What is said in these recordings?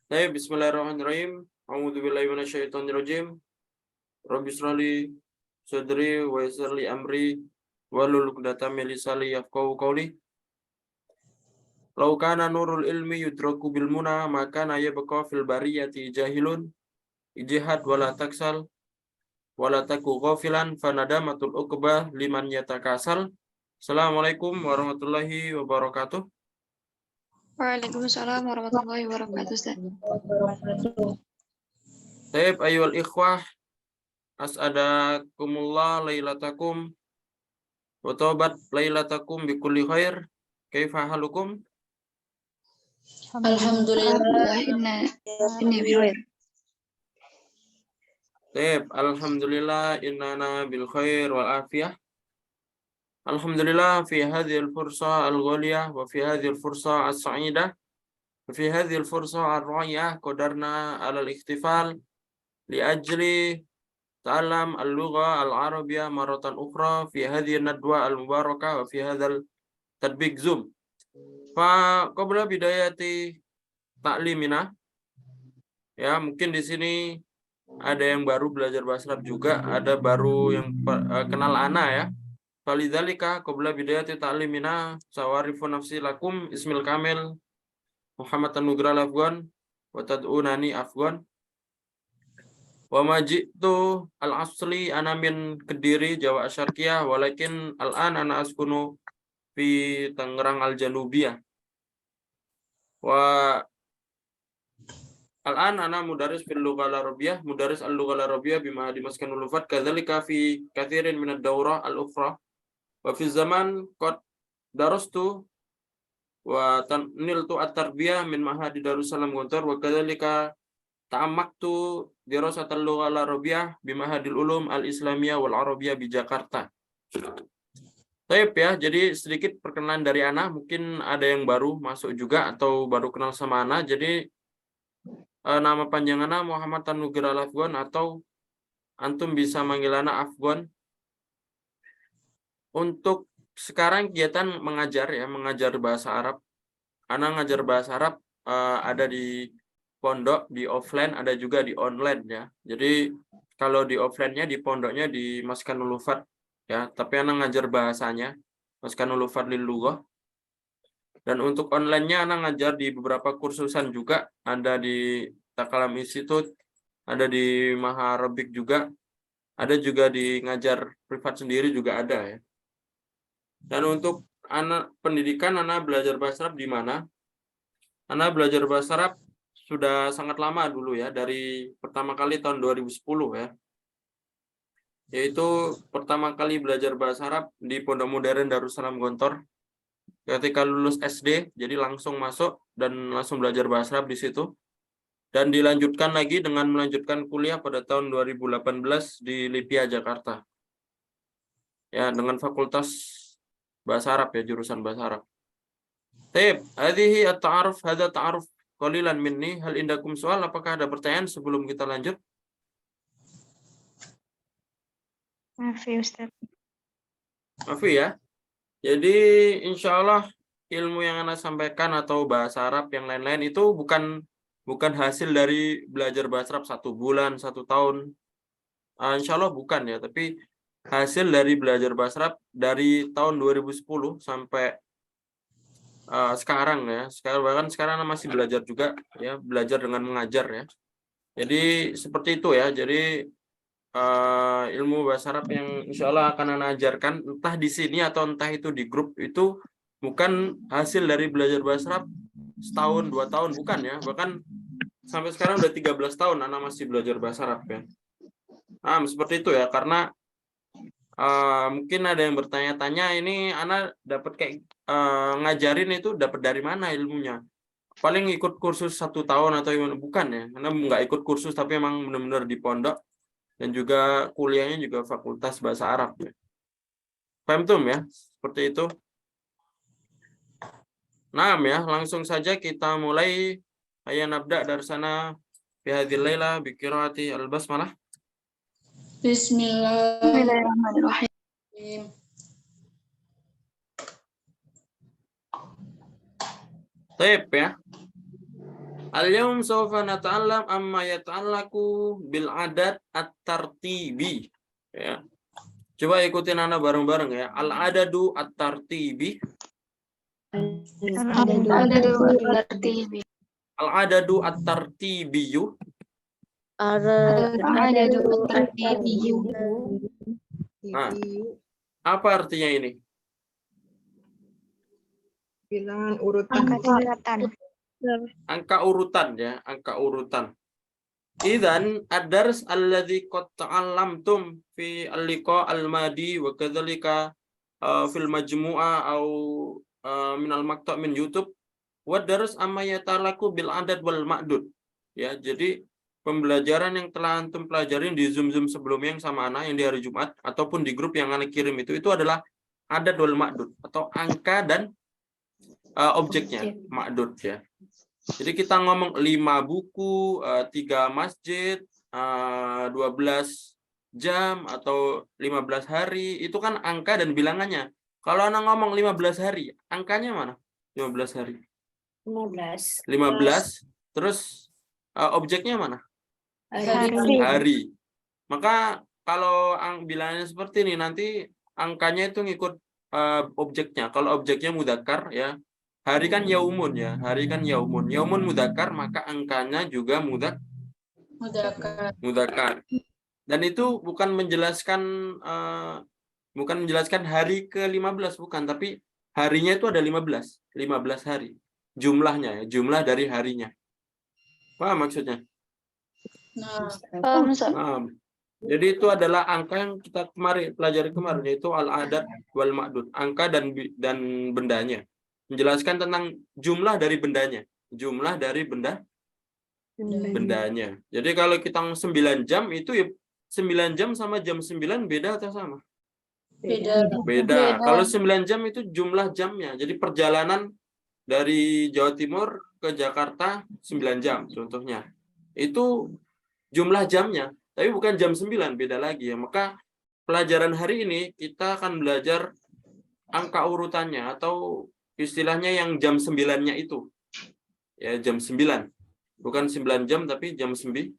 Baik, bismillahirrahmanirrahim. A'udzubillahi minasyaitonirrajim. Rabbi shrah li sadri wa yassir li amri wahlul 'uqdatam min lisani yafqahu qawli. Law kana nurul ilmi yudraku bil muna maka yabqa fil bariyati jahilun ijhad wala taksal wala taku ghafilan fanadamatul uqbah liman yatakasal. Assalamualaikum warahmatullahi wabarakatuh. Waalaikumsalam warahmatullahi wabarakatuh, Ustaz. Taib ayyuhal ikhwah, as'adakumullah lailatakum wa taubat lailatakum bikulli khair. Kaifa halukum? Alhamdulillah, inni bi khair. Taib, alhamdulillah innana bil khair wal afiyah. Alhamdulillah fi hadhihi al-fursa al-ghaliyah wa fi hadhihi al-fursa as-sa'idah wa fi hadhihi al-fursa ar-ra'iyah qadarna 'ala al-ikhtifal li ajli ta'allam al-lugha al-arabiyyah maratan ukhra fi hadhihi an-nadwa al-mubarakah wa fi hadzal tadbiq Zoom. Fa qabla bidayati ta'limina, ya mungkin di sini ada yang baru belajar bahasa Arab juga, ada baru yang kenal ana ya. Falidzalika qabla bidayati ta'limina sawarifu nafsi lakum ismil kamil Muhammad An-Nugral Afghan wa tad'unani Afghan wa majitu al-asli ana min Kediri Jawa Asyarqiyah walakin al-an ana askunu fi Tangerang Al-Janubiyah wa al-an ana mudaris fil lughah al-arabiyyah mudaris al-lughah al-arabiyyah bima di maskanul lufat kadzalika fi katsirin min ad-daurah al-ukhra wa fi zaman qad darastu wa taniltu at-tarbiyah min mahadi Darussalam Gontor wa kadzalika ta'ammaktu dirasat al-lughah al-arabiyyah bi mahadil ulum al-islamiyah wal arabiyyah di Jakarta. Baik ya, jadi sedikit perkenalan dari Ana, mungkin ada yang baru masuk juga atau baru kenal sama Ana. Jadi nama panjang Ana Muhammad An-Nugral Afghan atau antum bisa manggil Ana Afghan. Untuk sekarang kegiatan mengajar ya, mengajar bahasa Arab. Ana ngajar bahasa Arab ada di pondok, di offline, ada juga di online ya. Jadi kalau di offline-nya di pondoknya di Maskanul Lufat ya, tapi Ana ngajar bahasanya Maskanul Lufat lil Lughah. Dan untuk online-nya Ana ngajar di beberapa kursusan juga, ada di Takalam Institute, ada di Maharabik juga, ada juga di ngajar privat sendiri juga ada ya. Dan untuk anak pendidikan, Ana belajar bahasa Arab di mana? Ana belajar bahasa Arab sudah sangat lama dulu ya, dari pertama kali tahun 2010 ya. Yaitu pertama kali belajar bahasa Arab di Pondok Modern Darussalam Gontor. Ketika lulus SD, jadi langsung masuk dan langsung belajar bahasa Arab di situ. Dan dilanjutkan lagi dengan melanjutkan kuliah pada tahun 2018 di Lipia, Jakarta. Ya, dengan Fakultas Bahasa Arab ya, jurusan Bahasa Arab. Taib, hadhihi at-ta'aruf, hadza ta'aruf qalilan minni. Hal indakum soal, apakah ada pertanyaan sebelum kita lanjut? Maaf ya, Ustaz. Maaf ya. Jadi insya Allah ilmu yang Anda sampaikan atau bahasa Arab yang lain-lain itu bukan hasil dari belajar bahasa Arab 1 bulan, 1 tahun. Insya Allah bukan ya, tapi hasil dari belajar bahasa Arab dari tahun 2010 sampai sekarang ya. Bahkan sekarang Anda masih belajar juga ya, belajar dengan mengajar ya. Jadi seperti itu ya. Jadi ilmu bahasa Arab yang insya Allah akan Anda ajarkan entah di sini atau entah itu di grup itu bukan hasil dari belajar bahasa Arab setahun 2 tahun, bukan ya, bahkan sampai sekarang udah 13 tahun Anda masih belajar bahasa Arab ya. Seperti itu ya, karena mungkin ada yang bertanya-tanya, ini Anda dapat kayak ngajarin itu dapat dari mana ilmunya? Paling ikut kursus 1 tahun atau gimana? Bukan ya, Anda nggak ikut kursus tapi emang benar-benar di pondok. Dan juga kuliahnya juga Fakultas Bahasa Arab ya. Paham tuh ya, seperti itu. Nah ya, langsung saja kita mulai. Ayo nabda dari sana. Bihadil laila bikirati al-basmalah. Bismillahirrahmanirrahim. Taib ya. Al-yawm sawfa nata'allam amma yata'allaku bil adat at-tartibi. Ya. Coba ikutin Ana bareng-bareng ya. Al-adadu at-tartibi. Al-adadu at-tartibi. Al-adadu at-tartibiyu. Al-adadu at-tartibi. Nah, apa artinya ini? Bilangan urutan. Angka urutan ya, angka urutan. Idzan ad-dars alladzi qad ta'allamtum fi al-liqa al-madi wa kadzalika fil majmu'ah au min al-maqta' min YouTube wa dars amma yatalaku bil adad wal ma'dud. Ya, jadi pembelajaran yang telah antum pelajarin di Zoom sebelumnya yang sama Ana yang di hari Jumat ataupun di grup yang Ana kirim itu adalah adad wal ma'dud atau angka dan objeknya, ma'dud ya. Jadi kita ngomong 5 buku, 3 masjid, 12 jam atau 15 hari, itu kan angka dan bilangannya. Kalau Ana ngomong 15 hari, angkanya mana? 15 hari. 15. Terus objeknya mana? Hari. Maka kalau bilangannya seperti ini, nanti angkanya itu ngikut objeknya. Kalau objeknya mudzakkar ya, hari kan yaumun ya, hari kan yaumun. Yaumun mudzakkar, maka angkanya juga mudzakkar. Dan itu bukan menjelaskan hari ke-15, bukan, tapi harinya itu ada 15 hari. Jumlahnya ya, jumlah dari harinya. Paham maksudnya? Nah, jadi itu adalah angka yang kita pelajari kemarin, yaitu al-adad wal ma'dud, angka dan bendanya. Menjelaskan tentang jumlah dari bendanya. Jumlah dari bendanya. Jadi kalau kita 9 jam itu ya 9 jam sama jam 9 beda atau sama? Beda. Kalau 9 jam itu jumlah jamnya. Jadi perjalanan dari Jawa Timur ke Jakarta 9 jam contohnya. Itu jumlah jamnya, tapi bukan jam 9, beda lagi ya. Maka pelajaran hari ini kita akan belajar angka urutannya atau istilahnya yang jam 9-nya itu. Ya, jam 9. Bukan 9 jam tapi jam 9.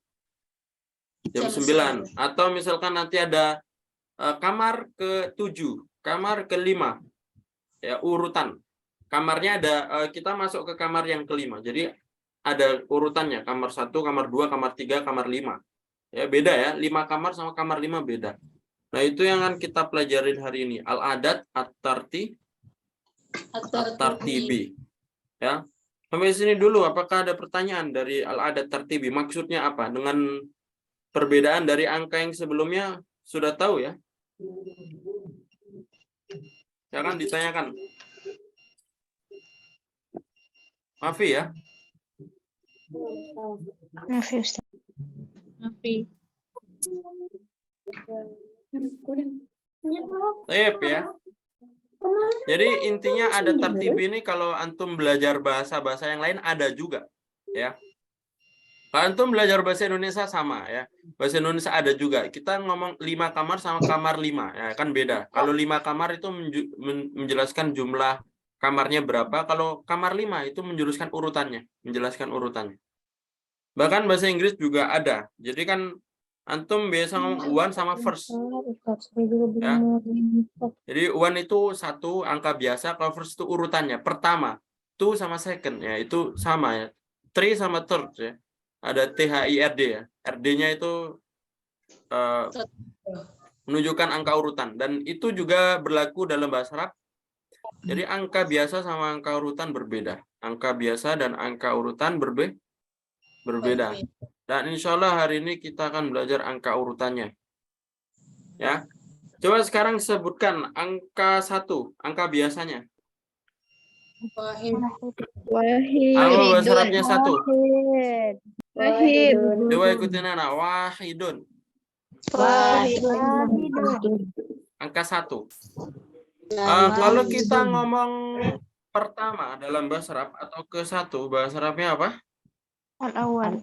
Atau misalkan nanti ada kamar ke-7, kamar ke-5. Ya, urutan. Kamarnya ada kita masuk ke kamar yang ke-5. Jadi ada urutannya, kamar 1, kamar 2, kamar 3, kamar 5. Ya, beda ya, 5 kamar sama kamar 5 beda. Nah, itu yang akan kita pelajarin hari ini, al-adad at-tartibi. Ya. Sampai sini dulu, apakah ada pertanyaan dari al-adad tartibi? Maksudnya apa? Dengan perbedaan dari angka yang sebelumnya sudah tahu ya? Jangan ditanyakan. Mafi ya? Mafi, Ustaz. Baik ya. Jadi intinya ada tertib ini kalau antum belajar bahasa-bahasa yang lain ada juga ya. Kalau antum belajar bahasa Indonesia sama ya. Bahasa Indonesia ada juga. Kita ngomong 5 kamar sama kamar 5 ya, kan beda. Kalau 5 kamar itu menjelaskan jumlah kamarnya berapa, kalau kamar 5 itu menjelaskan urutannya. Bahkan bahasa Inggris juga ada. Jadi kan antum biasa ngomong one sama first. Ya. Jadi one itu 1 angka biasa, kalau first itu urutannya. Pertama, 2 sama second ya, itu sama ya. 3 sama third ya. Ada THIRD ya. RD-nya itu menunjukkan angka urutan, dan itu juga berlaku dalam bahasa Arab. Jadi angka biasa sama angka urutan berbeda. Angka biasa dan angka urutan berbeda. Dan insya Allah hari ini kita akan belajar angka urutannya. Ya. Coba sekarang sebutkan angka 1, angka biasanya. Apa bahasa Arabnya 1? Wahid. Coba ikutin anak. Wahidun. Angka 1. Kalau kita ngomong pertama dalam bahasa Arab atau ke-1, bahasa Arabnya apa? Al-awwal.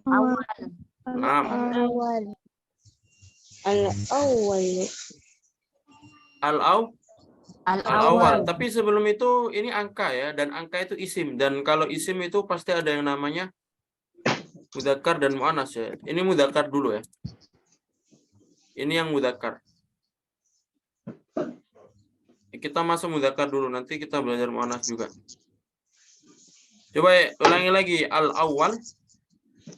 Al-awwal. Tapi sebelum itu ini angka ya, dan angka itu isim, dan kalau isim itu pasti ada yang namanya Mudzakkar dan muannas ya. Ini mudzakkar dulu ya. Ini yang mudzakkar. Kita masuk mudzakkar dulu, nanti kita belajar muannas juga. Coba ya, ulangi lagi. Al-awwal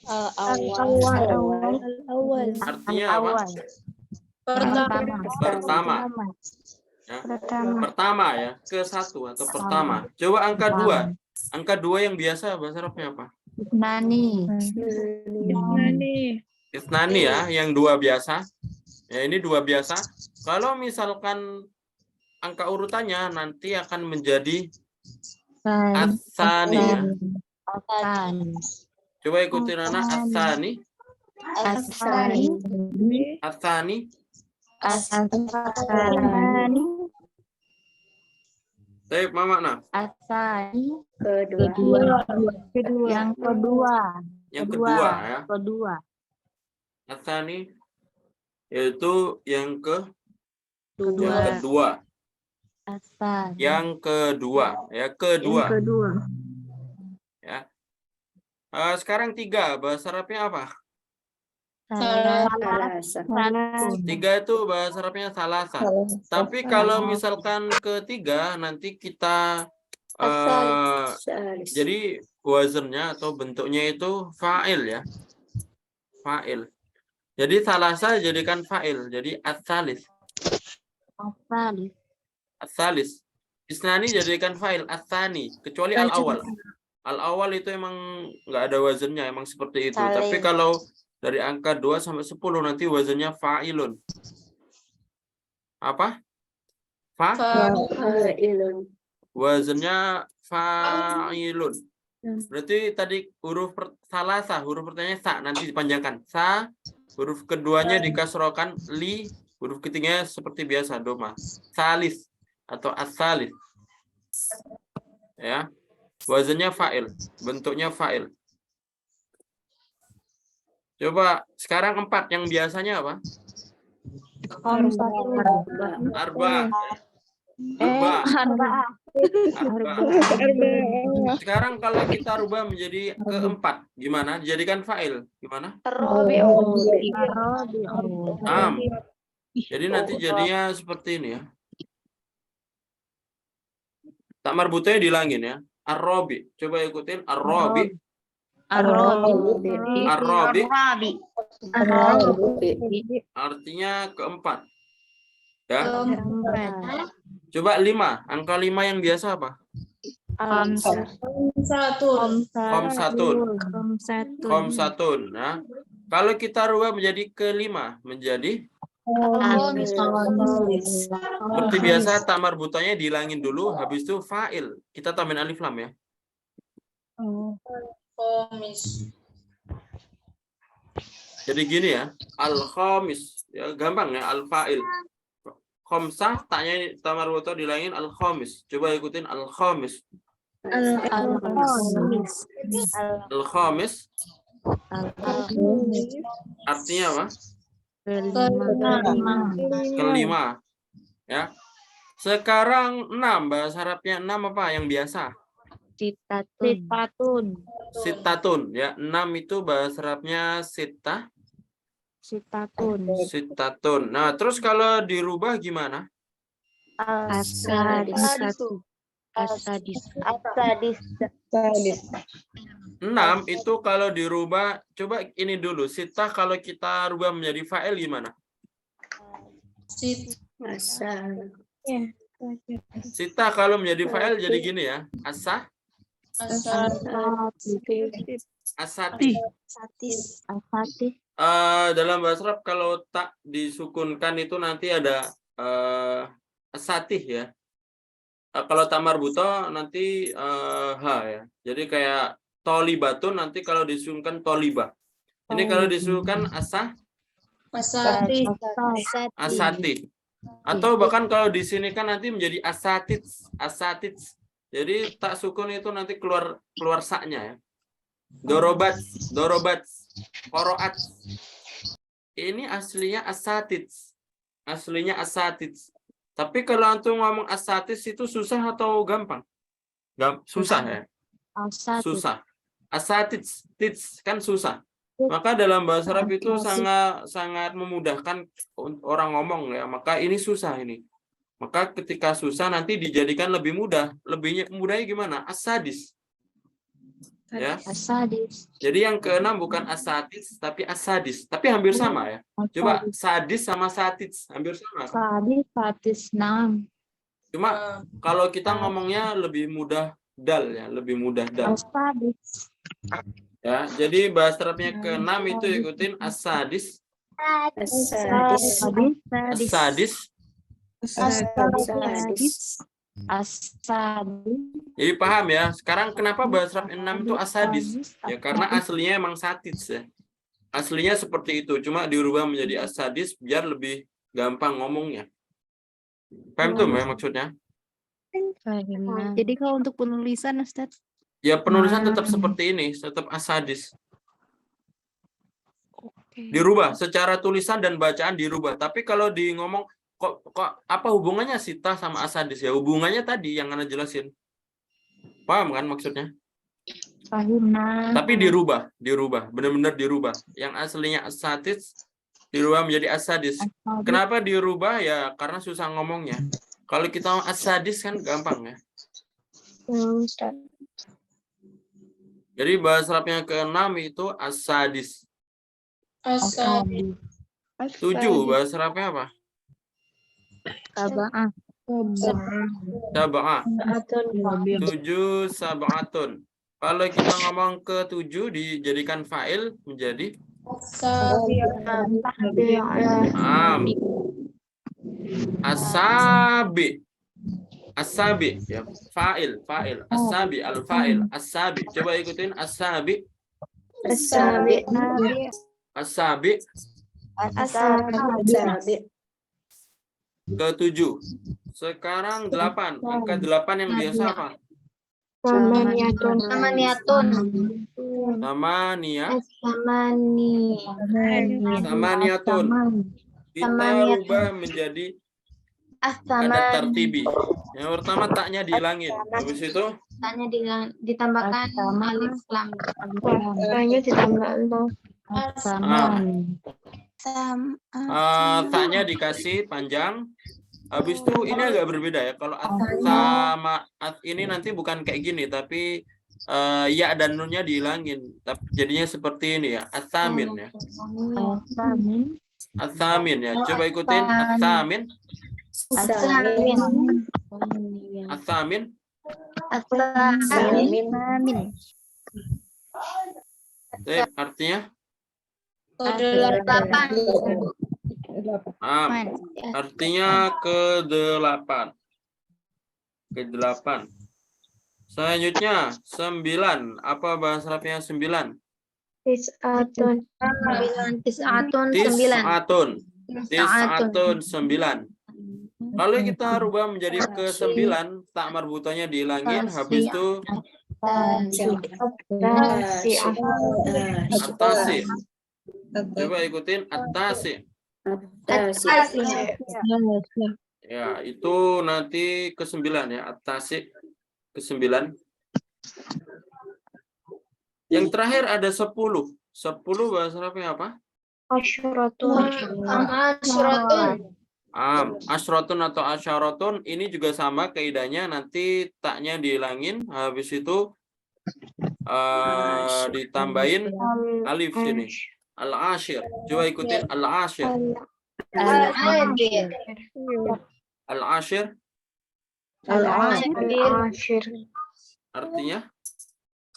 Al-awwal. artinya apa? Pertama. Ya. Pertama ya, ke satu atau pertama. Coba angka 2. Angka 2 yang biasa bahasa Arabnya apa? Isnani ya, yang 2 biasa. Ya, ini 2 biasa. Kalau misalkan angka urutannya nanti akan menjadi As-Tsani ya. Coba ikutin anak As-Tsani. As-Tsani. Baik, Mama nah. Yang kedua. Yang kedua ya. As-Tsani yaitu yang kedua. Yang kedua ya, kedua. Ya. Sekarang 3 bahasa Arabnya apa? 3 itu bahasa Arabnya salasa. Tapi kalau misalkan ketiga nanti kita jadi wazannya atau bentuknya itu fa'il ya. Fa'il. Jadi salasa jadikan fa'il. Jadi as-salis. As-salis. Isnani jadikan fa'il as-tsani, kecuali al-awwal. Al-awwal itu emang nggak ada wazannya, emang seperti itu. Tapi kalau dari angka 2 sampai 10 nanti wazannya fa'ilun. Apa? Fa'ilun. Wazannya fa'ilun. Berarti tadi huruf salasa, huruf pertamanya sa, nanti dipanjangkan. Sa, huruf keduanya dikasrohkan li, huruf ketiganya seperti biasa doma. Salis atau as-salis. Ya. Wazannya fa'il, bentuknya fa'il. Coba sekarang 4 yang biasanya apa? Arba. Sekarang kalau kita rubah menjadi keempat, gimana? Dijadikan fa'il, gimana? Jadi nanti jadinya seperti ini ya. Tak marbutnya dilangin ya. Ar-Rabi. Coba ikutin Ar-Rabi. Ar-Rabi. Artinya keempat. Ya. Coba 5. Angka 5 yang biasa apa? Khamsatun. Nah, kalau kita rubah menjadi ke-5 menjadi seperti biasa tak marbutanya dihilangin dulu, habis itu fa'il. Kita tambahin alif lam ya. Jadi gini ya, al-khamis. Ya gampang ya, al-fa'il. Khamsah taknya tak marbutah dihilangin al-khamis. Coba ikutin al-khamis. Al-khamis artinya apa? Kelima. Ya. Sekarang 6 bahasa Arabnya 6 apa yang biasa? Sitatun ya. 6 itu bahasa Arabnya sitatun. Nah, terus kalau dirubah gimana? Asadis. 6 itu kalau dirubah, coba ini dulu. Sitah kalau kita rubah menjadi fa'il gimana? Sitah kalau menjadi fa'il jadi gini ya. Asati. Dalam bahasa Arab kalau tak disukunkan itu nanti ada asatih ya. Kalau tak marbutoh nanti ha ya. Jadi kayak tolibatun nanti kalau disukunkan tolibah. Ini kalau disukunkan asati. Atau bahkan kalau di sini kan nanti menjadi asatid. Jadi tak sukun itu nanti keluar saknya ya. Dorobat, qoroat. Ini aslinya asatid. Tapi kalau antum ngomong asatis itu susah atau gampang? Susah ya? Susah. Asatits, tits kan susah. Maka dalam bahasa Arab itu sangat memudahkan orang ngomong ya. Maka ini susah ini. Maka ketika susah nanti dijadikan lebih mudah. Lebih mudahnya gimana? Asadis. Ya. Asadis. Jadi yang keenam bukan asadis tapi asadis. Tapi hampir sama ya. Coba sadis sama satits hampir sama. Asadis, satis, 6. Cuma kalau kita ngomongnya lebih mudah dal ya, lebih mudah dal. Asadis. Ya, jadi bahasa Arabnya ke-6 itu ikutin as-sadis, Asadis. as-sadis. Asadis. Asadis. Jadi paham ya. Sekarang kenapa bahasa Arab 6 itu as-sadis? Ya karena aslinya emang satits ya. Aslinya seperti itu, cuma dirubah menjadi as-sadis biar lebih gampang ngomongnya. Paham tuh ya maksudnya? Jadi kalau untuk penulisan, Ustaz? Ya penulisan tetap seperti ini, tetap as-sadis. Dirubah secara tulisan dan bacaan dirubah. Tapi kalau di ngomong kok apa hubungannya sita sama as-sadis ya? Hubungannya tadi yang Anda jelasin. Paham kan maksudnya? Tapi dirubah, benar-benar dirubah. Yang aslinya as-sadis dirubah menjadi as-sadis. Kenapa dirubah ya? Karena susah ngomongnya. Kalau kita as-sadis kan gampang ya. Jadi bahasa Arabnya ke-6 itu as-sadis. 7 bahasa Arabnya apa? Sab'ah. Sab'ah. 7 sab'atun. Kalau kita ngomong ke-7 dijadikan fa'il menjadi asabi. Asabi ya, fa'il, asabi, al-fa'il, asabi. Coba ikutin asabi. Asabi. Ke-7. Sekarang 8. Angka 8 yang biasa apa? Samaniyatun. Samaniyatun. Kita rubah menjadi ada tertibi. Yang pertama taknya dihilangin. Habis itu Taknya ditambahkan alif lam. Taknya ditambah taknya dikasih panjang. Habis itu ini agak berbeda ya. Kalau sama ini nanti bukan kayak gini, tapi ya dan nunnya dihilangin. Tapi jadinya seperti ini ya. Atsamin ya. Atsamin ya. Coba ikutin atsamin. Atsamin. Artinya? Ke-8. Artinya ke-8. Ke-8. Selanjutnya 9. Apa bahasa Arabnya 9? Tis'atun 9. Kalau kita rubah menjadi ke-9, tak marbutanya dihilangin, habis itu atasi. Coba ikutin atasi. Ya, itu nanti ke-9 ya, atasi ke-9. Yang terakhir ada 10. 10 bahasa Arabnya apa? Asyrotun atau asyaratun ini juga sama kaidahnya, nanti taknya dihilangin, habis itu ditambahin alif sini. Al-ashir. Coba ikutin al-ashir. Al-ashir. Artinya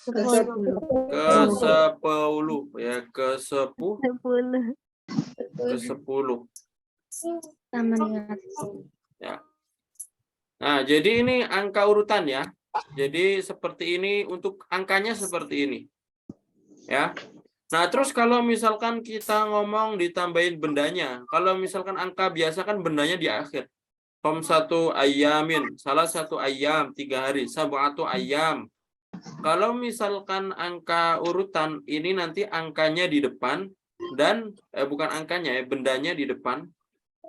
ke-10 ya, ke-10. Ya. Nah, jadi ini angka urutan ya. Jadi seperti ini, untuk angkanya seperti ini. Ya. Nah, terus kalau misalkan kita ngomong ditambahin bendanya, kalau misalkan angka biasa kan bendanya di akhir. Satu ayamin, salah satu ayam 3 hari, sab'atu ayam. Kalau misalkan angka urutan ini nanti angkanya di depan dan bukan angkanya ya, bendanya di depan,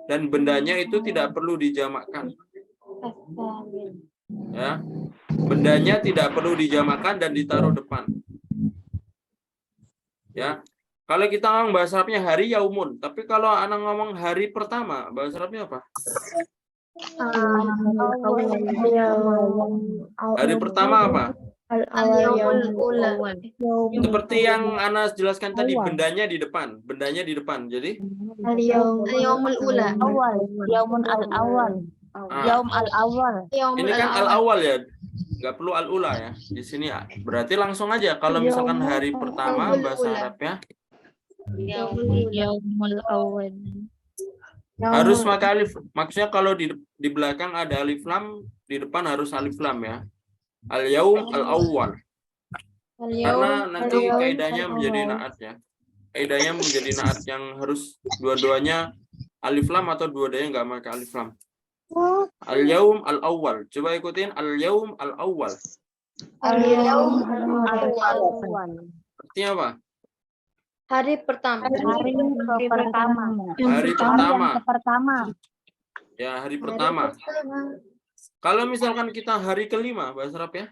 dan bendanya itu tidak perlu dijamakkan. Ya. Bendanya tidak perlu dijamakkan dan ditaruh depan. Ya. Kalau kita ngomong bahasa Arabnya hari yaumun, tapi kalau anak ngomong hari pertama, bahasa Arabnya apa? Hari pertama apa? Al-yawmul ula. Seperti yang Anas jelaskan tadi, bendanya di depan, bendanya di depan. Jadi Al-yawmul ula. Yaumun al-awal. Yaum al-awal. ini Yawmul kan al-awwal. al-awal ya, nggak perlu al-ula ya. Di sini berarti langsung aja. Kalau misalkan hari pertama bahasa Arabnya Yaumul awal. harus pakai alif. Maksudnya kalau di belakang ada alif lam, di depan harus alif lam ya. Al-yaum al-awwal. Karena nanti kaidahnya menjadi naat ya. Kaidahnya menjadi naat yang harus dua-duanya alif lam atau dua-duanya nggak pakai alif lam. Al-yaum al-awwal. Coba ikutin al-yaum al-awwal. Al-yawm Al-awal. Artinya apa? hari pertama. Hari pertama. Hari pertama. Pertama. Ya, hari pertama. Kalau misalkan kita hari kelima, bahasa Arab ya.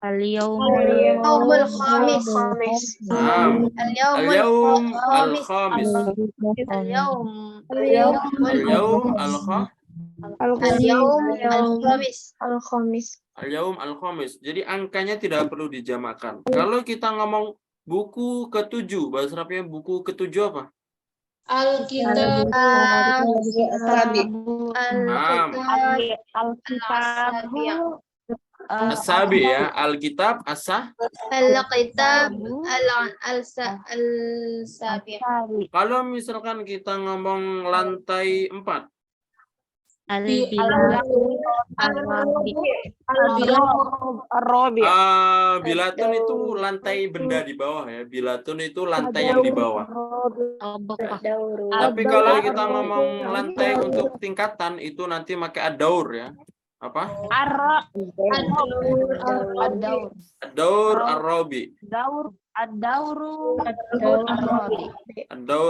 Yawmul khamis. Al-yaum al-khamis. Al-yawm. Al-yaum Al-khamis. al-yaum al-khamis. Jadi angkanya tidak perlu dijamakkan. Kalau kita ngomong buku ketujuh, bahasa Arabnya buku ketujuh apa? Al-kitab. Al-kitab. As-sabi ya, Alkitab Al-kitab. Al-sabi. Kalau misalkan kita ngomong lantai 4, bilatun itu lantai benda di bawah ya. Bilatun itu lantai yang di bawah. Tapi kalau kita ngomong lantai untuk tingkatan itu nanti pakai ad-daur ya. Apa? Ad-daur ar-rabi. Ad-daur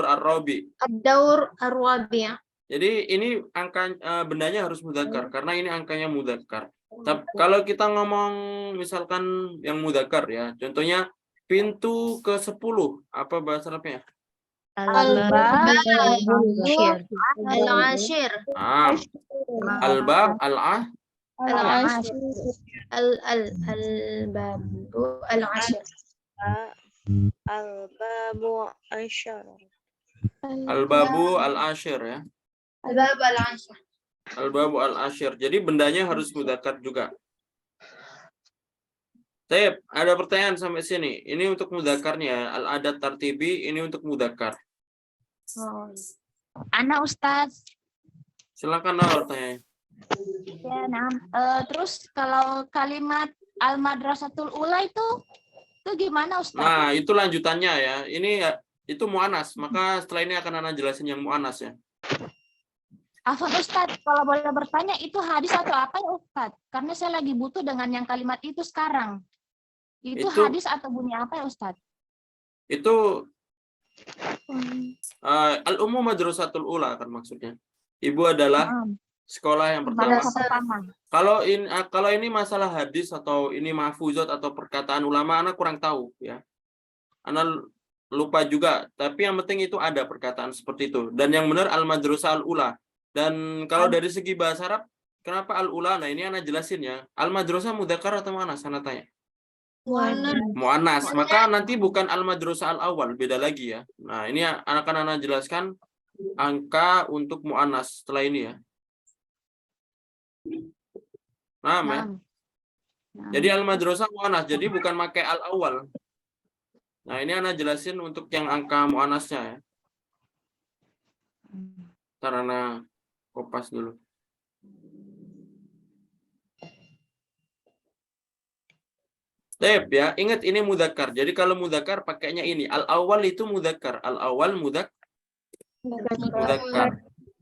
ar-rabi. Ad-daur ar-rabi'. Jadi ini angka bendanya harus mudzakkar karena ini angkanya mudzakkar. Tapi kalau kita ngomong misalkan yang mudzakkar ya, contohnya pintu ke-10, apa bahasa Arabnya? Al-ashir. Al-bab al-ah Al-babu al-ashir. al-babu al-ashir ya. Al-babu al-ashir. Al-babu al-ashir. Jadi bendanya harus mudzakkar juga. Baik, ada pertanyaan sampai sini. Ini untuk mudzakarnya, al-adat tartibi, ini untuk mudzakkar. Ana Ustaz. Silakan bertanya. Ya, nah. Terus kalau kalimat al-madrasatul ula itu gimana Ustaz? Nah, itu lanjutannya ya. Ini ya, itu mu'anas. Maka setelah ini akan Ana jelasin yang mu'anas ya. Afwan Ustaz, kalau boleh bertanya itu hadis atau apa ya Ustaz? Karena saya lagi butuh dengan yang kalimat itu sekarang. Itu hadis atau bunyi apa ya Ustaz? Itu al-ummu madrasatul ula kan maksudnya. Ibu adalah sekolah yang pertama. Kalau ini masalah hadis atau ini mahfuzat atau perkataan ulama, Ana kurang tahu ya. Ana lupa juga, tapi yang penting itu ada perkataan seperti itu. Dan yang benar al-madrasah al-ula. Dan kalau dari segi bahasa Arab, kenapa al-ula? Nah, ini Ana jelasin ya. Al-madrasah mudzakkar atau mu'annas? Ana tanya. Mu'annas. Maka nanti bukan al-madrasah al-awwal, beda lagi ya. Nah, ini akan Ana jelaskan angka untuk mu'annas setelah ini ya. Nah, ya. Jadi al-madrasah mu'annas, jadi bukan pakai al-awwal. Nah, ini Ana jelasin untuk yang angka mu'annasnya ya. Ntar Ana kopas dulu. Tep ya, ingat ini mudzakkar. Jadi kalau mudzakkar pakainya ini. Al-awwal itu mudzakkar. Al-awwal mudzakkar.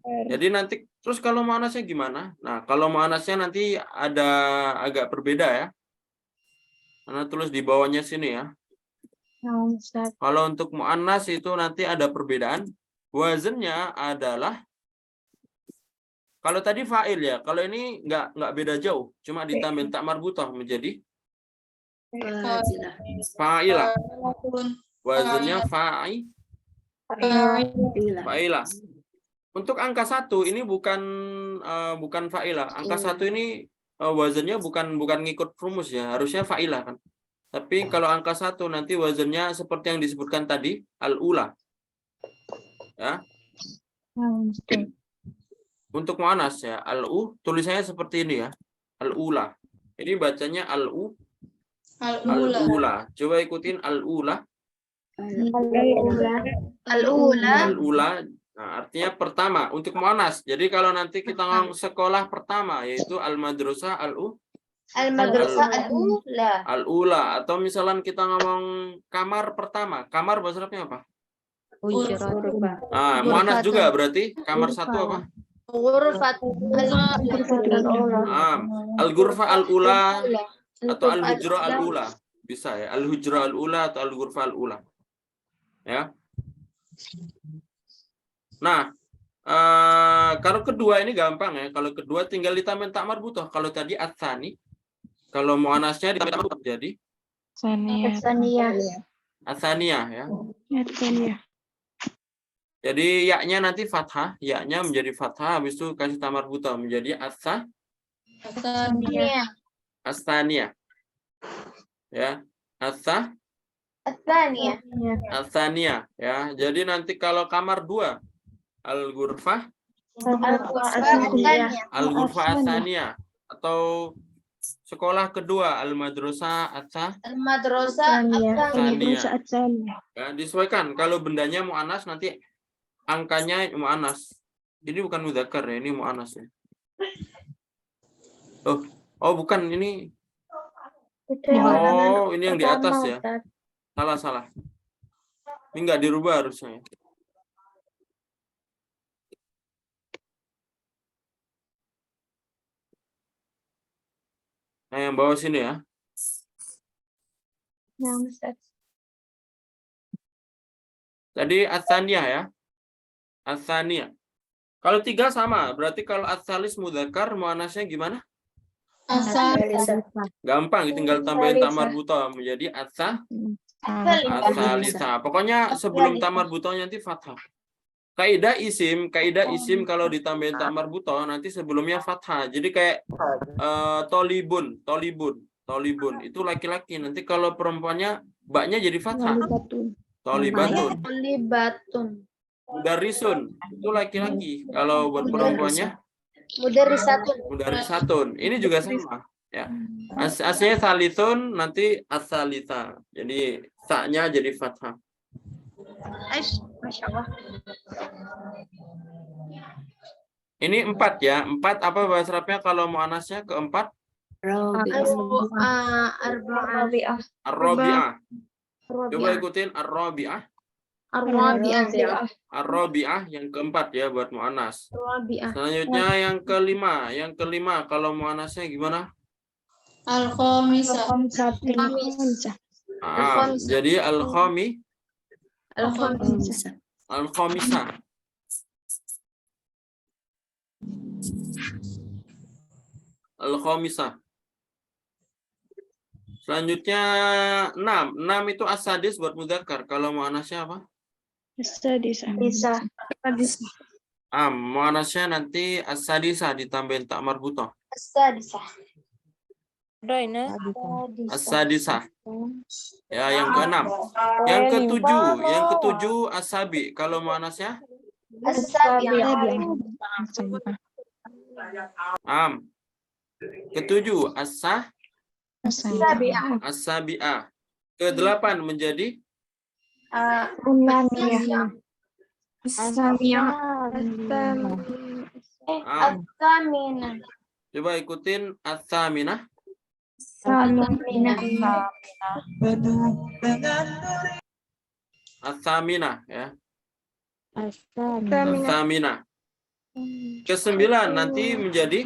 Jadi nanti terus kalau muannasnya gimana? Nah, kalau muannasnya nanti ada agak berbeda ya. Ana tulis di bawahnya sini ya. Kalau untuk muannas itu nanti ada perbedaan. Wazannya adalah kalau tadi fa'il ya. Kalau ini nggak beda jauh, cuma ditambahin tak marbutah menjadi fa'ilah. Wazannya fa'ilah. Untuk angka 1 ini bukan fa'ilah. Angka 1 ini wazannya bukan ngikut rumus ya, harusnya fa'ilah kan. Tapi kalau angka 1 nanti wazannya seperti yang disebutkan tadi, al-ula. Ya. Untuk muannas ya, al-u tulisannya seperti ini ya. Al-ula. Ini bacanya al-u. Al-ula. Coba ikutin al-ula. Al-ula. Nah, artinya pertama untuk muannas. Jadi kalau nanti kita ngomong sekolah pertama yaitu al-madrasah Al-madrasah al-ula. al-ula, atau misalnya kita ngomong kamar pertama. Kamar bahasa Arabnya apa? Ah, muannas juga berarti kamar 1 apa? Ghurfat Al-ghurfa al-ula atau al-hujra al-ula. Bisa ya, al-hujra al-ula atau al-ghurfa al-ula. Ya. Nah, kalau kedua ini gampang ya. Kalau kedua tinggal ditambahin tak marbutoh. Kalau tadi ats-tsani, kalau muannasnya ditambahin tak marbutoh jadi ats-tsaniyah ya. Jadi yaknya nanti fathah, yaknya menjadi fathah, habis itu kasih tak marbutoh menjadi ats-tsaniyah. Ya, ats-tsaniyah ya. Jadi nanti kalau kamar 2 al-ghurfah ats-tsaniyah atau sekolah kedua al-madrasah ats-tsaniyah. Ya, disesuaikan kalau bendanya muannas nanti angkanya muannas. Ini bukan mudzakkar ya, ini muannas ya. Oh bukan ini. Oh, ini yang di atas ya. Salah. Ini enggak dirubah harusnya. Nah, yang bawah sini ya. Tadi ats-tsaniyah ya. Ats-tsaniyah. Kalau 3 sama, berarti kalau ats-tsalis mudzakkar muannasnya gimana? Gampang, tinggal tambahin tak marbutoh menjadi ats-tsalitsah. Pokoknya sebelum tak marbutohnya nanti fathah. Kaidah isim kalau ditambahin tak marbutoh nanti sebelumnya fathah. Jadi kayak tolibun itu laki-laki. Nanti kalau perempuannya baknya jadi fathah. Tolibatun. Mudarrisun itu laki-laki. Kalau buat perempuannya mudarrisatun. Ini juga sama ya. Aslinya salithun nanti as-salitsah. Jadi sa-nya jadi fathah. Masya Allah. Ini 4 ya. 4 apa bahasa Arabnya kalau muannasnya keempat? Ar-rabi'ah. Coba ikutin ar-rabi'ah. Ar-rabi'ah yang keempat ya buat muannas. Selanjutnya yang kelima. Yang kelima kalau muannasnya gimana? Al-khamisah. Jadi al-khamisah. Al-khamisah. Selanjutnya 6. 6 itu as-sadis buat mudzakkar. Kalau muannasnya apa? Muannasnya nanti as-sadisah ditambahin tak marbutoh. As-sadisah. Ya, yang ke-6. Yang ke-7 as-sabi. Kalau muannasnya? Ke-7 as-sabi'ah. Ke-8 menjadi coba ikutin as-saminah. As-saminah ya. As-saminah. Ke-9 nanti menjadi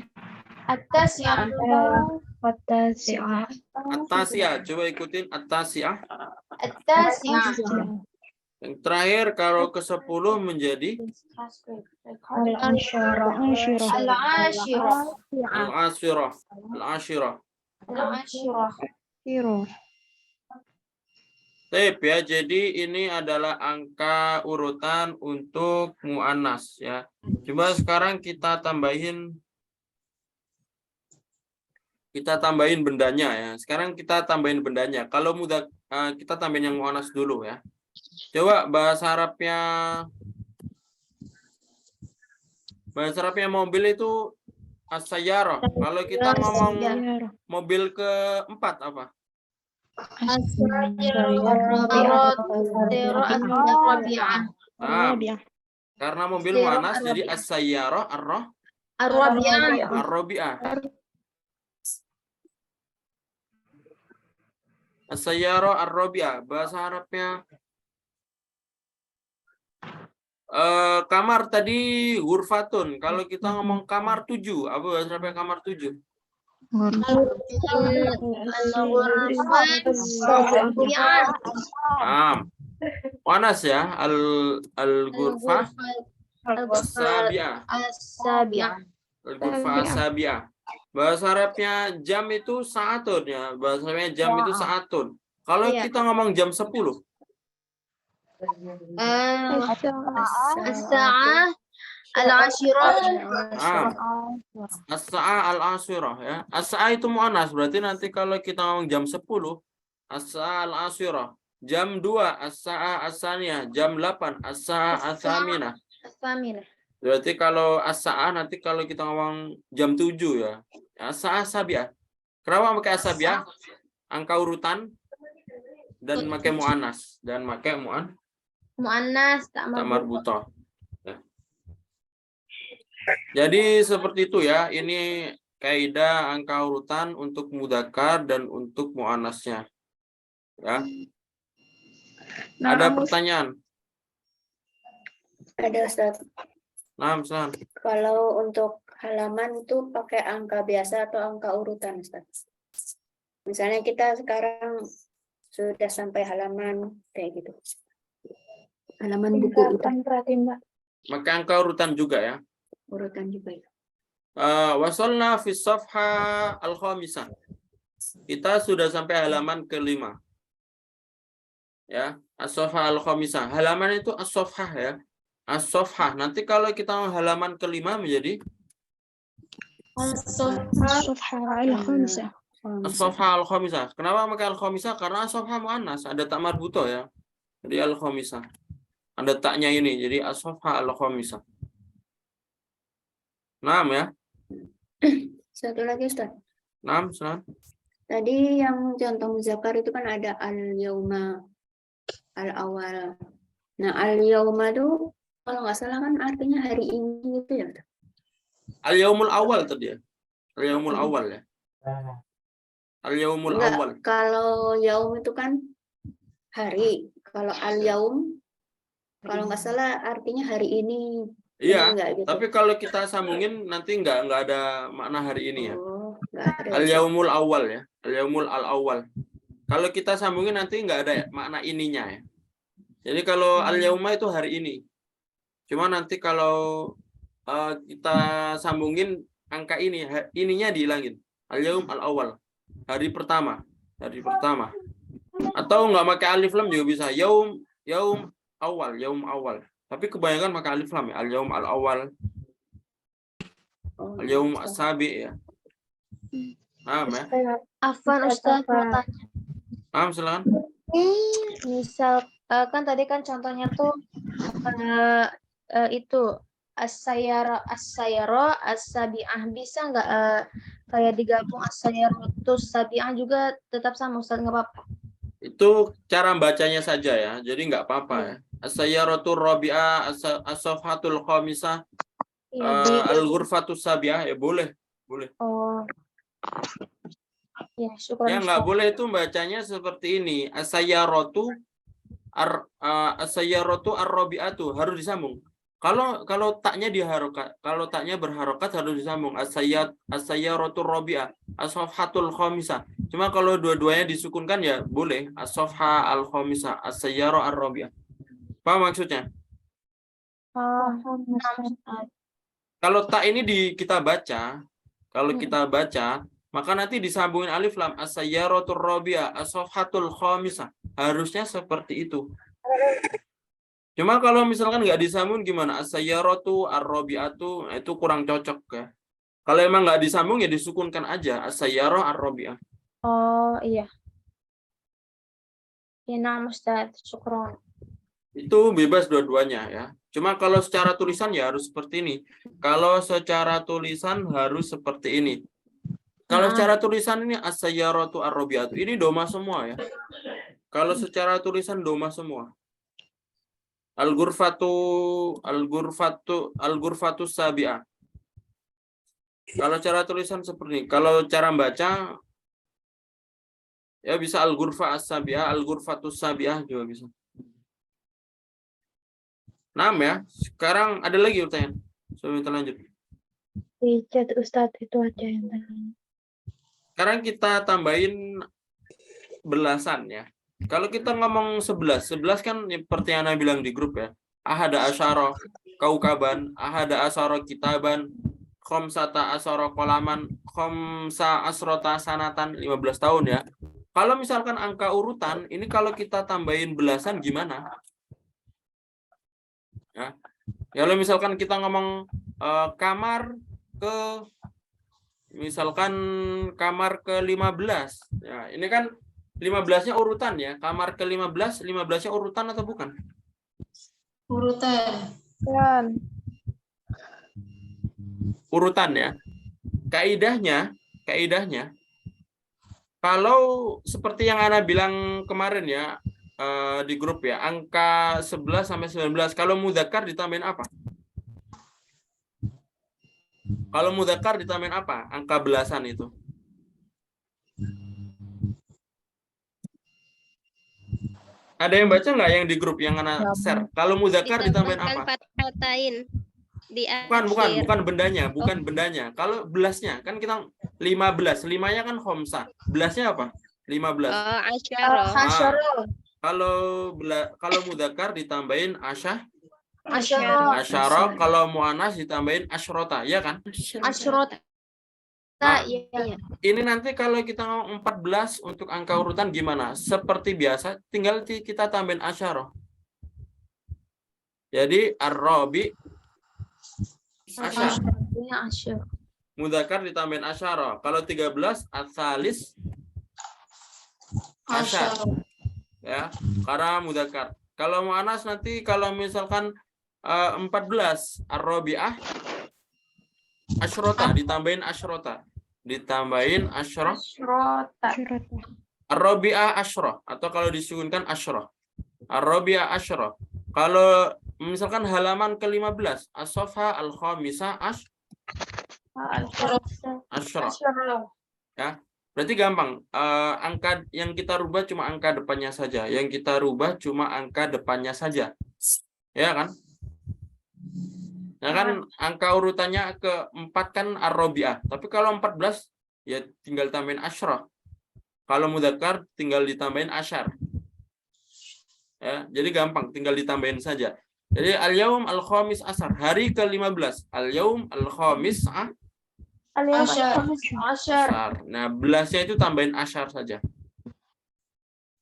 at-tasi'ah. Coba ikutin at-tasi'ah. Yang terakhir kalau ke-10 menjadi al-ashirah. Tip ya, jadi ini adalah angka urutan untuk muannas ya. Coba sekarang kita tambahin bendanya ya. Sekarang kita tambahin bendanya. Kalau mudah kita tambahin yang muannas dulu ya. Coba bahasa Arabnya mobil itu as-sayyarah. Kalau kita ngomong mobil keempat apa? Nah, karena mobil muannas jadi as-sayyarah ar-rabi'ah. As-sayyarah ar-rabi'ah. Bahasa Arabnya kamar tadi ghurfatun. Kalau kita ngomong kamar 7, apa bahasa Arabnya kamar 7? Muannas ya, al-ghurfah as-sabi'ah. Al-ghurfah as-sabi'ah. Bahasa Arabnya jam itu saatun ya. Bahasa Arabnya jam itu saatun. Kalau Iya. kita ngomong jam 10, As-sa'ah al-ashirah. as-sa'ah al-ashirah ya. As-sa'ah itu muannas, berarti nanti kalau kita ngomong jam 10, as-sa'ah al-ashirah. Jam 2, as-sa'ah as-saniyah. Jam 8, as-sa'ah as-saminah. As-saminah. Berarti kalau as-sa'ah nanti kalau kita ngomong jam 7 ya. As-sa'ah sabi'ah. Kenapa pakai as-sabi'ah? Angka urutan dan pakai muannas Muannas tak tak marbuthah. Ya. Jadi seperti itu ya. Ini kaidah angka urutan untuk mudzakkar dan untuk muannasnya. Ya. Ada pertanyaan? Ada Ustaz. Nah, Ustaz. Kalau untuk halaman itu pakai angka biasa atau angka urutan, Ustaz? Misalnya kita sekarang sudah sampai halaman kayak gitu. Halaman buku itu. Maka angka urutan juga ya. Urutan juga ya. Wasalna fi safha al-khamisah. Kita sudah sampai halaman ke-5. Ya, as-safha al-khamisah. Halaman itu as-safhah ya. As-safhah. Nanti kalau kita halaman ke-5 menjadi as-safha al-khamisah. Kenapa pakai al-khamisah? Karena as-safha muannas, ada tak marbuthah ya. Jadi al-khamisah. Ada taknya ini, jadi as-safha al-khamisah. Naam ya. Satu lagi Ustaz. Naam, Ustaz. Tadi yang contoh muzakkar itu kan ada al-yauma, al-awal. Nah, al-yauma itu kalau nggak salah kan artinya hari ini gitu ya, Ustaz? Al-yaumul awal tadi ya. Al-yaumul awal ya. Al-yaumul Enggak, awal. kalau yaum itu kan hari. Kalau al-yaum kalau nggak salah artinya hari ini. Iya, Enggak gitu. tapi kalau kita sambungin nanti nggak ada makna hari ini ya. Oh, nggak ada. Al-yaumul awal ya. Al-yaumul al-awal. Kalau kita sambungin nanti nggak ada makna ininya ya. Jadi kalau al-yauma itu hari ini. Cuma nanti kalau kita sambungin angka ini, ininya dihilangin. Al-yaum al-awal. Hari pertama. Hari pertama. Atau nggak pakai alif lam juga bisa. Yaum awal, yaum awal. Tapi kebanyakan pakai alif lam ya. Al-yaum al-awal. Oh, Al-yaum as-sabi ya. Paham ya? Afwan Ustaz, mau tanya. Paham, silakan. Misal kan tadi kan contohnya tuh itu as-sayyara as-sabi'ah, bisa nggak kayak digabung as-sayyaratus sabi'ah juga tetap sama Ustaz, nggak apa-apa? Itu cara bacanya saja ya. Jadi nggak apa-apa ya. As-sayyaratur rabi'ah, as-safhatul khamisah, al-ghurfatus sabi'ah ya boleh. Boleh. Oh. Ya, syukur. Yang nggak boleh itu bacanya seperti ini. As-sayyaratu ar-rabi'atu harus disambung. Kalau taknya diharokat, kalau taknya berharokat harus disambung. As-sayyaratu rabi'ah, as-safhatul khamisah. Cuma kalau dua-duanya disukunkan ya boleh. As-safha al-khamisah, as-sayyara ar-rabi'ah. Paham maksudnya? Kalau tak ini kita baca, maka nanti disambungin alif lam, as-sayyaratur rabi'ah, as-safhatul khamisah. Harusnya seperti itu. Cuma kalau misalkan nggak disambung gimana? As-sayyaratu ar-rabi'atu, itu kurang cocok ya. Kalau emang nggak disambung ya disukunkan aja, as-sayyarah ar-rabi'ah. Oh iya. Ya, nah, Ustaz. Syukron. Itu bebas dua-duanya ya. Cuma kalau secara tulisan ya harus seperti ini. Kalau secara tulisan harus seperti ini. Kalau secara tulisan ini as-sayyaratu ar-rabi'atu. Ini doma semua ya. Kalau secara tulisan doma semua. Al-ghurfatu sabi'ah. Kalau cara tulisan seperti ini. Kalau cara baca ya bisa al-ghurfa as-sabi'ah, al-ghurfatu sabi'ah juga bisa. 6 ya. Sekarang ada lagi pertanyaan. Sebelum kita lanjut. Di chat Ustadz itu aja yang tanya. Sekarang kita tambahin belasan ya. Kalau kita ngomong 11 kan seperti yang Ana bilang di grup ya. Ahada asyara kaukaban, ahada asyara kitaban, khamsata asyara qalaman, khamsa asrota sanatan, 15 tahun ya. Kalau misalkan angka urutan, ini kalau kita tambahin belasan gimana? Ya. Kalau misalkan kita ngomong kamar ke misalkan kamar ke-15. Ya, ini kan 15-nya urutan ya. Kamar ke-15, 15-nya urutan atau bukan? Urutan. Urutan ya. Kaidahnya kalau seperti yang Ana bilang kemarin ya di grup ya, angka 11 sampai 19 kalau mudzakkar ditambahin apa? Kalau mudzakkar ditambahin apa? Angka belasan itu. Ada yang baca nggak yang di grup yang Ana share? Kalau mudzakkar ditambahin apa? Fatain di Bukan bendanya. Kalau belasnya kan kita 15, 5-nya kan khamsah. Belasnya apa? 15. Asyara. Kalau mudzakkar ditambahin Asyara. asyara, kalau muannas ditambahin asyrota, ya kan? Asyrota. Nah, Iya. ini nanti kalau kita ngomong 14 untuk angka urutan gimana? Seperti biasa, tinggal kita tambahin asyara. Jadi ar-rabi asyar. Asyara. Mudzakkar ditambahin asyara. Kalau 13 ats-tsalis asyar. Ya, karena mudzakkar. Kalau muannas nanti kalau misalkan 14 ar-rabi'ah asyrota ditambahin asyrota. Ditambahin Asyrota. ar-rabi'ah asyrah atau kalau disukunkan asyrah. Ar-rabi'ah asyrah. Kalau misalkan halaman ke-15 as-safha al-khamisah asyrah. Ya. Berarti gampang. Angka yang kita rubah cuma angka depannya saja. Yang kita rubah cuma angka depannya saja. Ya kan? Ya kan angka urutannya ke-4 kan ar-rabi'ah. Tapi kalau 14 ya tinggal tambahin asyrah. Kalau mudzakkar tinggal ditambahin asyar. Ya, jadi gampang tinggal ditambahin saja. Jadi al-yaum al-khamis asar, hari ke-15. Al-yaum al-khamis asar. Nah, belasnya itu tambahin asyar saja.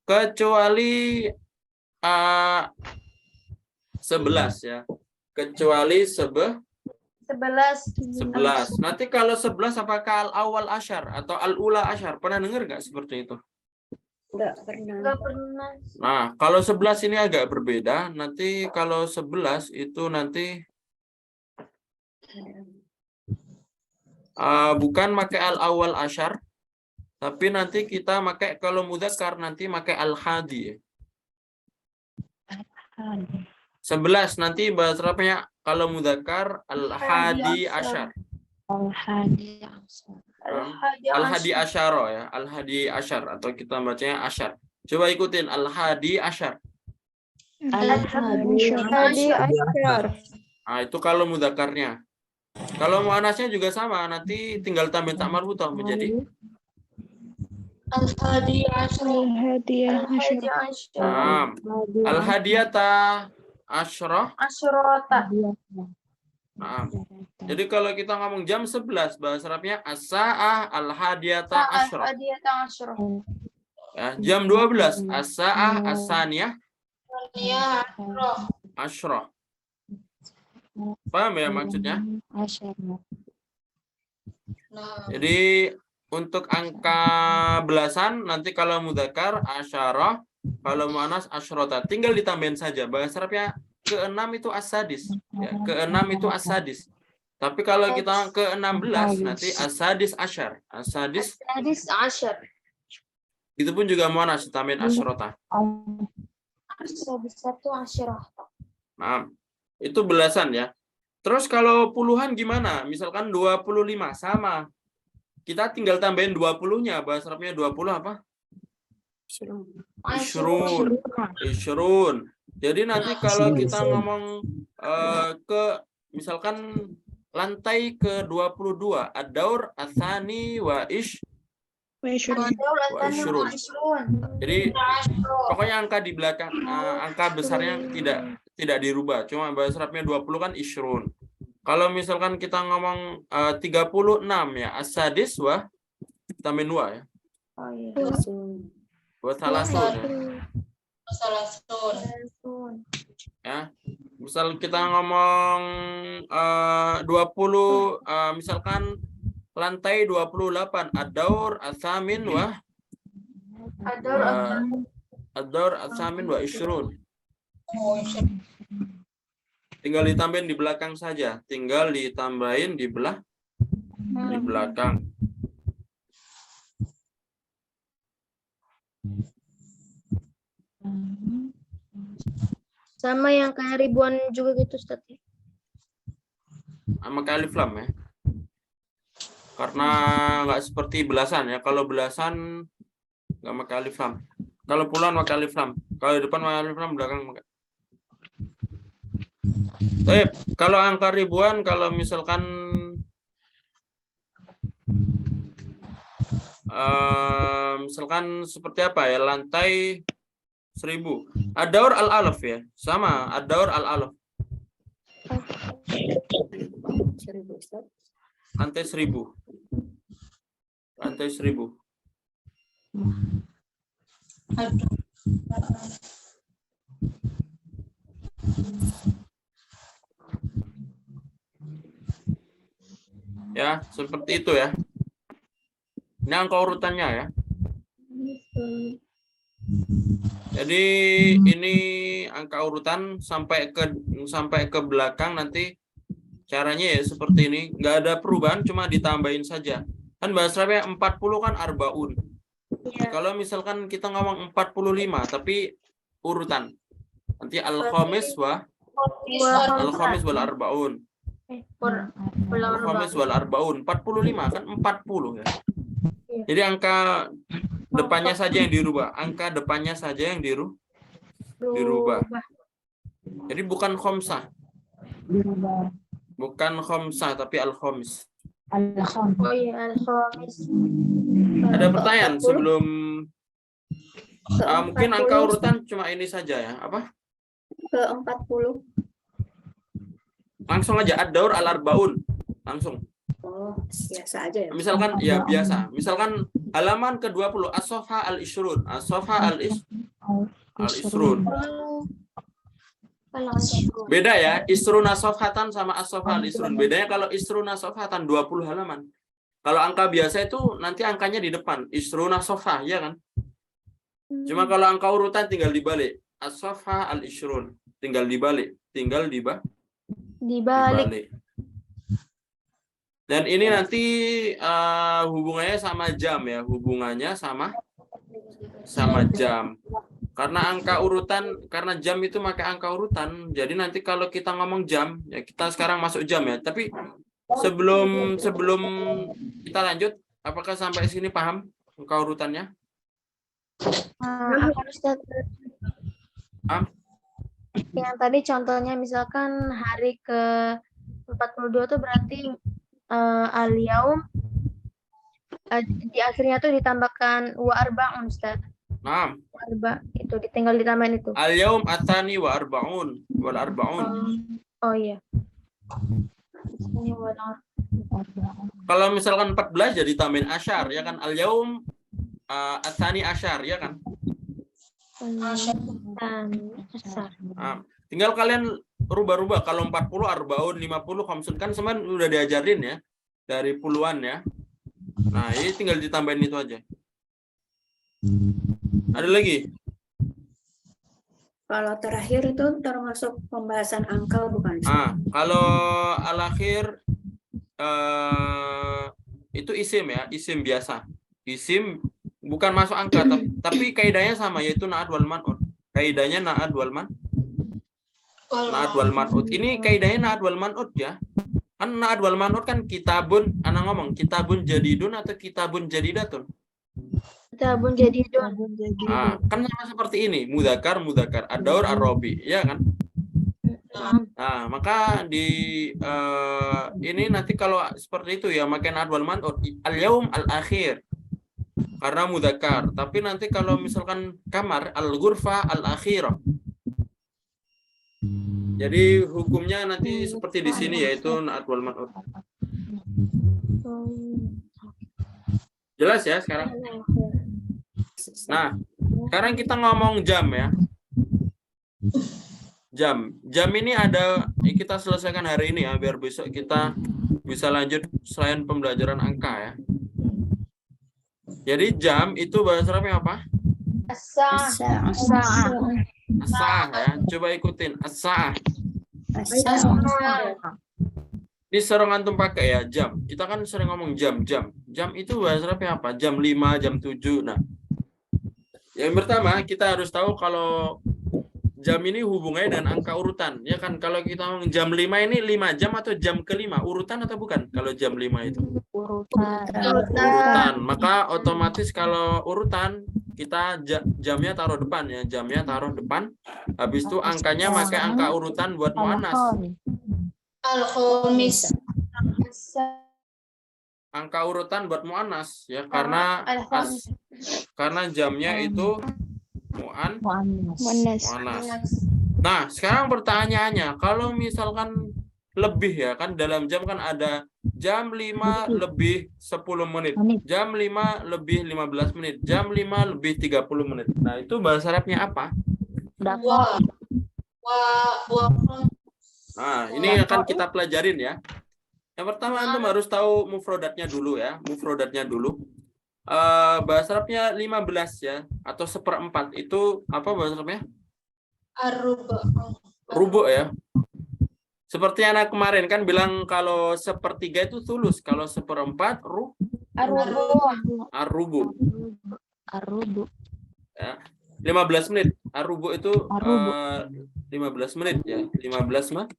Kecuali 11 ya. Kecuali 11. Nanti kalau 11 apakah al-awwal asyar atau al-ula asyar? Pernah dengar nggak seperti itu? Enggak pernah. Nah, kalau 11 ini agak berbeda. Nanti kalau 11 itu nanti bukan pakai al-awwal asyar, tapi nanti kita pakai kalau mudzakkar nanti pakai al-hadi. 11 nanti bahasa Arabnya kalau mudzakkar al-hadi asyar. Al-hadi asyara ya, al-hadi asyar atau kita bacanya asyar. Coba ikutin al-hadi asyar. Nah, itu kalau mudzakarnya. Kalau muannasnya juga sama, nanti tinggal tambahin tak marbuthah menjadi Al-hadi asyara. al-hadiyata asyrah. Asyrota. Nah, jadi kalau kita ngomong jam 11 bahasa Arabnya as-sa'ah al-hadiyata asyra. Hadiyata asyra. Ya, jam 12 as-sa'ah as-saniyah Ya, asyra. Paham ya maksudnya? Jadi untuk angka belasan nanti kalau mudzakkar asyara, kalau muannas asyrota, tinggal ditambahin saja. Bahasa Arabnya ke-6 itu as-sadis, ya, ke-6 itu as-sadis. Tapi kalau kita ke-16 nanti as-sadis asyar. As-sadis hadis asyar. itu pun juga muannas ditambahin asyrota. Sadis satu asyra. Nah, itu belasan ya. Terus kalau puluhan gimana? Misalkan 25 sama. Kita tinggal tambahin 20-nya. Bahasa Arabnya 20 apa? Isyrun. Isyrun. Jadi nanti kalau kita ngomong misalkan lantai ke-22, ad-daur ats-tsani wa isyrun. Jadi pokoknya angka di belakang angka besarnya tidak dirubah. Cuma bahasa Arabnya 20 kan isyrun. Kalau misalkan kita ngomong 36 ya, as-sadis wa tambahin wa ya. Oh iya. Wa salasun ya. Misal kita ngomong 20 misalkan lantai 28 ad-daur ats-tsamin wa ad-daur ats-tsamin wa isyrun. Tinggal ditambahin di belakang saja. Tinggal ditambahin di belakang. Sama yang kayak ribuan juga gitu, Ustaz. Sama kayak alif lam ya. Karena nggak seperti belasan ya. Kalau belasan nggak pakai alif lam. Kalau puluhan pakai alif lam. Kalau di depan pakai alif lam, belakang pakai. Kalau angka ribuan, kalau misalkan misalkan seperti apa ya, lantai 1000. Ad-daur al-alaf ya, sama ad-daur al-alaf. Lantai 1000. Lantai 1000. Ya, seperti itu ya. Ini angka urutannya ya. Jadi ini angka urutan sampai ke belakang nanti caranya ya seperti ini. Nggak ada perubahan, cuma ditambahin saja. Kan bahasa Arabnya 40 kan arbaun. Iya. Kalau misalkan kita ngomong 45 tapi urutan. Nanti al-khamis wal arbaun. Al-khamis wal arbaun 45 kan 40 ya. Jadi angka depannya saja yang dirubah. Angka depannya saja yang dirubah. Jadi bukan khomsah. Bukan khomsah tapi al-khamis. Oh iya, al-khamis. Ada pertanyaan sebelum mungkin angka urutan cuma ini saja ya. Apa? Ke-40. Langsung aja ad-daur al-arbaun. Langsung. Oh, biasa aja ya. Misalkan ya biasa. Misalkan halaman ke-20 as-safha al-ishrun. As-safha al-ishrun. Beda ya, isruna safhatan sama as-safha al-ishrun. Bedanya kalau isruna safhatan 20 halaman. Kalau angka biasa itu nanti angkanya di depan, isruna safha, ya kan? Cuma kalau angka urutan tinggal dibalik. As-safha al-ishrun. Tinggal dibalik. Dibalik. Dan ini nanti hubungannya sama jam ya, hubungannya sama jam. Karena angka urutan, karena jam itu pakai angka urutan. Jadi nanti kalau kita ngomong jam, ya kita sekarang masuk jam ya. Tapi sebelum kita lanjut, apakah sampai sini paham angka urutannya? Yang tadi contohnya misalkan hari ke-42 tuh berarti al-yaum di akhirnya tuh ditambahkan wa arba'un, Ustaz. Nah, Arba itu tinggal ditambahin itu. al-yaum atani wa arba'un wal arba'un. Oh iya. Kalau misalkan 14 jadi tambahin asyar ya kan, al-yaum atsani asyar ya kan. Tinggal kalian rubah-rubah, kalau 40 arbaun, 50 khamsun, kan semuanya udah diajarin ya dari puluhan ya. Nah, ini tinggal ditambahin itu aja. Ada lagi? Kalau terakhir itu termasuk pembahasan angka bukan? Kalau al-akhir itu isim ya, isim biasa. Isim bukan masuk angka, tapi kaidahnya sama, yaitu na'at wal man'ut. Kaidahnya na'at wal man'ut. Ini kaidahnya na'at wal man'ut ya. Kan na'at wal man'ut kan kitabun, anak ngomong kitabun jadidun atau kitabun jadidatun. Kitabun jadidun. Kan sama seperti ini, mudzakkar, ad-daur, ar-rabi, ya kan? Nah, maka di ini nanti kalau seperti itu ya makan na'at wal man'ut, al-yaum al-akhir. Karena mudzakkar, tapi nanti kalau misalkan kamar, al-ghurfa al-akhirah. Jadi hukumnya nanti seperti di sini, yaitu na'at wal man'ut. Jelas ya sekarang? Nah, sekarang kita ngomong jam ya. Jam ini ada, kita selesaikan hari ini ya, biar besok kita bisa lanjut selain pembelajaran angka ya. Jadi jam itu bahasa Arabnya apa? As-sa'ah ya. Coba ikutin as-sa'ah. Ini sering antum pakai ya, jam. Kita kan sering ngomong jam. Jam itu bahasa Arabnya apa? Jam 5, jam 7. Nah, yang pertama kita harus tahu kalau jam ini hubungannya dengan angka urutan. Ya kan, kalau kita ngomong jam 5 ini 5 jam atau jam ke-5? Urutan atau bukan? Kalau jam 5 itu urutan. Maka otomatis kalau urutan kita jamnya taruh depan ya, jamnya taruh depan. Habis itu angkanya pakai angka urutan buat muannas. Al-khamis. Angka urutan buat muannas ya, karena jamnya itu muannas. Nah, sekarang pertanyaannya, kalau misalkan lebih ya kan, dalam jam kan ada jam 5 lebih 10 menit, jam 5 lebih 15 menit, jam 5 lebih 30 menit. Nah, itu bahasa Arabnya apa? Nah, ini akan kita pelajarin ya. Yang pertama antum harus tahu mufrodatnya dulu ya, bahasa Arabnya 15 ya, atau 1/4 itu apa bahasa Arabnya? Rubu ya. Seperti anak kemarin kan bilang kalau 1/3 itu tulus, kalau 1/4 arrubu. Ya. 15 menit. Arrubu itu 15 menit ya, 15 menit.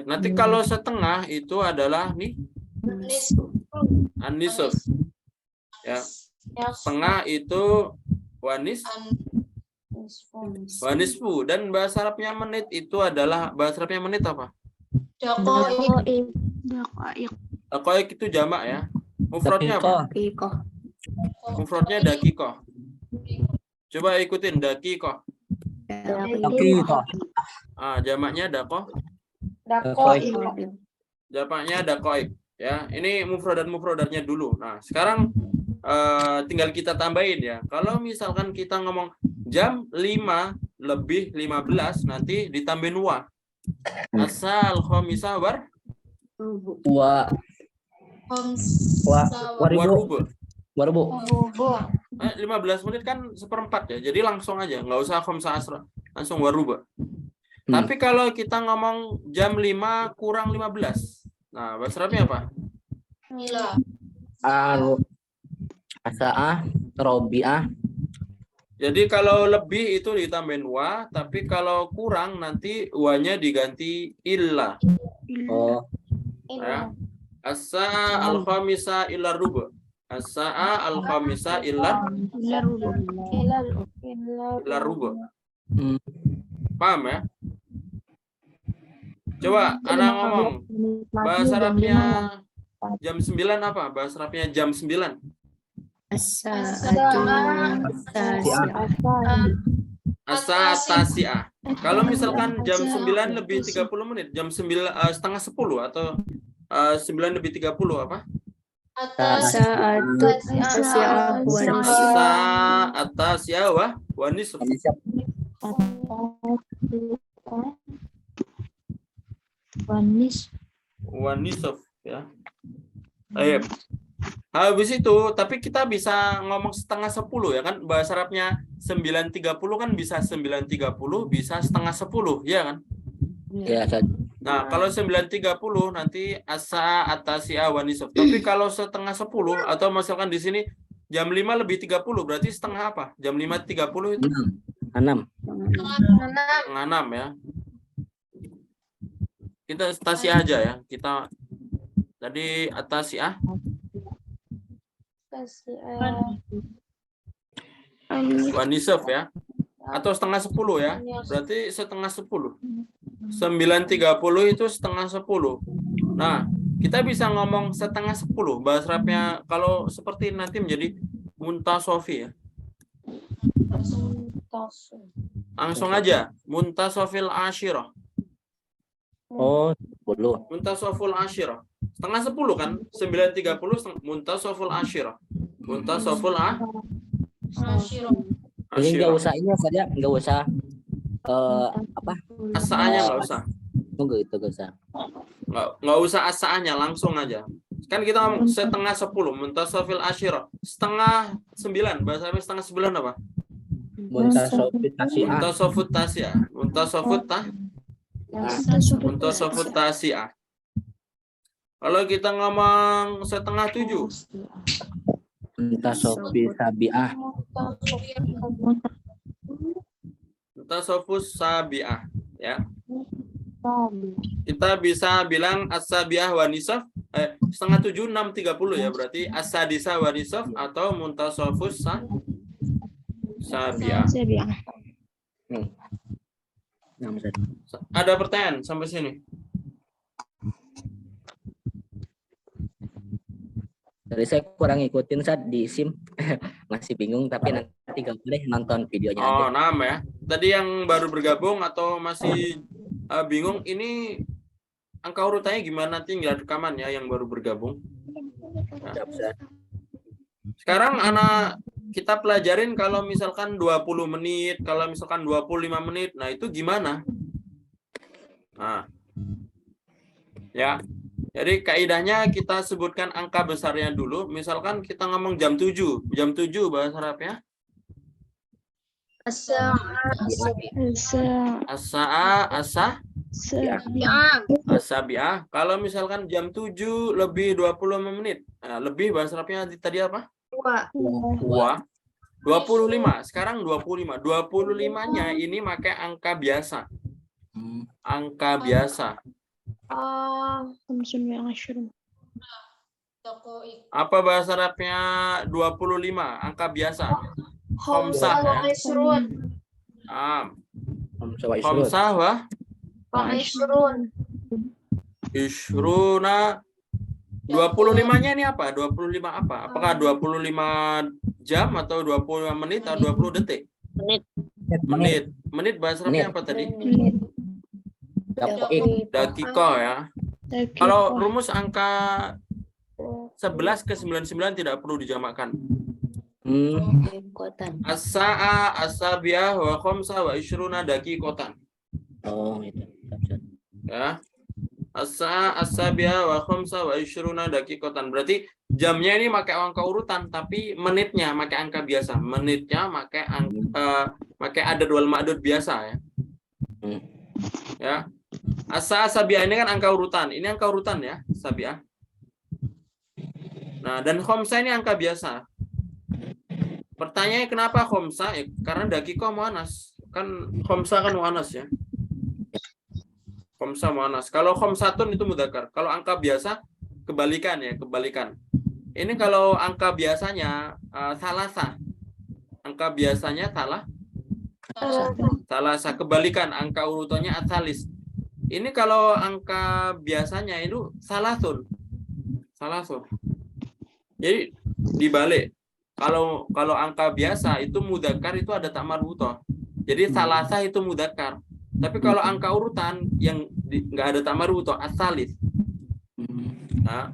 Nanti kalau setengah itu adalah nih an-nisf. Ya. Setengah itu wanisfu, dan bahasa Arabnya menit itu adalah, bahasa Arabnya menit apa? Daqaiq itu jamak ya. Mufradnya apa? Mufradnya daqiqah. Coba ikutin daqiqah. Jamaknya jamaknya daqaiq ya. Ini mufradatnya dulu. Nah, sekarang tinggal kita tambahin ya. Kalau misalkan kita ngomong jam 5 lebih 15, nanti ditambahin wa. Asal khamisa warubu. 15 menit kan 1/4 ya. Jadi langsung aja, nggak usah khamsa asra, langsung waruba. Tapi kalau kita ngomong jam 5 kurang 15. Nah, bahasa Arabnya apa? Asa'ah, robi'ah. Jadi kalau lebih itu ditambahin wa, tapi kalau kurang nanti wa-nya diganti illa. Oh. Ya. As-sa'a al-khamisa illa rubu'. As-sa'a al-khamisa illa rubu'. Paham ya? Coba anak ngomong bahasa Arabnya jam 9 apa? Bahasa Arabnya jam 9. Asa tasi'ah. Kalau misalkan jam 9 lebih 30 menit, jam 9 setengah 10 atau 9 lebih 30 apa? Asa tasi'ah wa nisf. Asa atasya wa nisf. Wanis. Wa nisf ya. Ayo. Habis itu, tapi kita bisa ngomong setengah 10 ya kan? Bahasa Arabnya 9.30 kan bisa 9.30, bisa setengah 10, ya kan? Ya, Ustaz. Nah, kalau 9.30 nanti asa atasya wa nisf. Tapi kalau setengah 10 atau misalkan di sini jam 5 lebih 30 berarti setengah apa? Jam 5.30 itu 6. setengah 6 ya. Kita tasyah aja ya. Kita tadi atasya wa nisf ya. Atau setengah 10 ya. Berarti setengah 10. 9.30 itu setengah 10. Nah, kita bisa ngomong setengah 10. Bahasa Arabnya kalau seperti nanti menjadi muntasofi ya. Langsung aja. Muntasofil asyirah. Oh, 10. Muntasoful asyirah. Setengah 10 kan? 9.30 muntasoful asyirah. Muntasoful Jadi nggak asyirah. usah ini Ustaz ya, nggak usah apa? Asaannya nggak usah. Tunggu itu nggak usah. Nggak usah asaannya, langsung aja. Kan kita ngomong setengah 10, muntasofil asyirah. Setengah 9, bahasa Arabnya setengah 9 apa? Muntasofit tasi'ah. Muntasofut tasyah. Muntasofut tasyah. Kalau kita ngomong setengah 7, Muntasofit sabi'ah. muntasofus sabi'ah ya. Kita bisa bilang as-sabi'ah wa nisf setengah 7 6.30 ya, berarti as-sadisa wa nisf atau muntasofus sabi'ah. Nah, Ustaz. Ada pertanyaan sampai sini? Dari saya kurang ngikutin Ustaz di SIM. Masih bingung tapi nanti nggak boleh nonton videonya aja. Oh, nama ya. Tadi yang baru bergabung atau masih bingung, ini angka urutannya gimana, nanti nggak rekaman ya yang baru bergabung. Siap, Ustaz. Sekarang anak kita pelajarin kalau misalkan 20 menit, kalau misalkan 25 menit, nah itu gimana? Nah, ya. Jadi kaidahnya kita sebutkan angka besarnya dulu. Misalkan kita ngomong jam 7. Jam 7 bahasa Arabnya As-sabi'ah. Kalau misalkan jam 7 lebih 25 menit. Nah, lebih bahasa Arabnya tadi apa? Wa. 25. Sekarang 25. 25-nya ini pakai angka biasa. Angka biasa. Apa bahasa Arabnya 25? Angka biasa. Khomsah ya. Khomsah wa ishruna. 25-nya ini apa? 25 apa? Apakah 25 jam atau 25 menit atau 20 detik? Menit. Menit bahasa Arabnya apa tadi? Dakikoh ya. Kalau rumus angka 11 ke 99 tidak perlu dijamakkan. As-sa'a as-sabi'ah wa khamsa wa ishruna dakikotan. Oh, itu. Ya. As-sa'a as-sabi'ah wa khamsa wa ishruna dakikotan. Berarti jamnya ini pakai angka urutan, tapi menitnya pakai angka biasa. Menitnya pakai adad wal ma'dud biasa ya. Ya. Asa sabiah ini kan angka urutan. Ini angka urutan ya, sabiah. Nah, dan khomsa ini angka biasa. Pertanyaannya kenapa khomsa? Karena dakiko muannas. Kan khomsa kan muannas ya. Khomsa muannas. Kalau khomsatun itu mudzakkar. Kalau angka biasa kebalikan ya, kebalikan. Ini kalau angka biasanya salasa. Angka biasanya salasa, kebalikan angka urutannya atalis. Ini kalau angka biasanya itu salasun. Jadi dibalik. Kalau angka biasa itu mudzakkar itu ada tak marbutoh. Jadi salasa itu mudzakkar. Tapi kalau angka urutan yang nggak ada tamarud atau asalis, nah,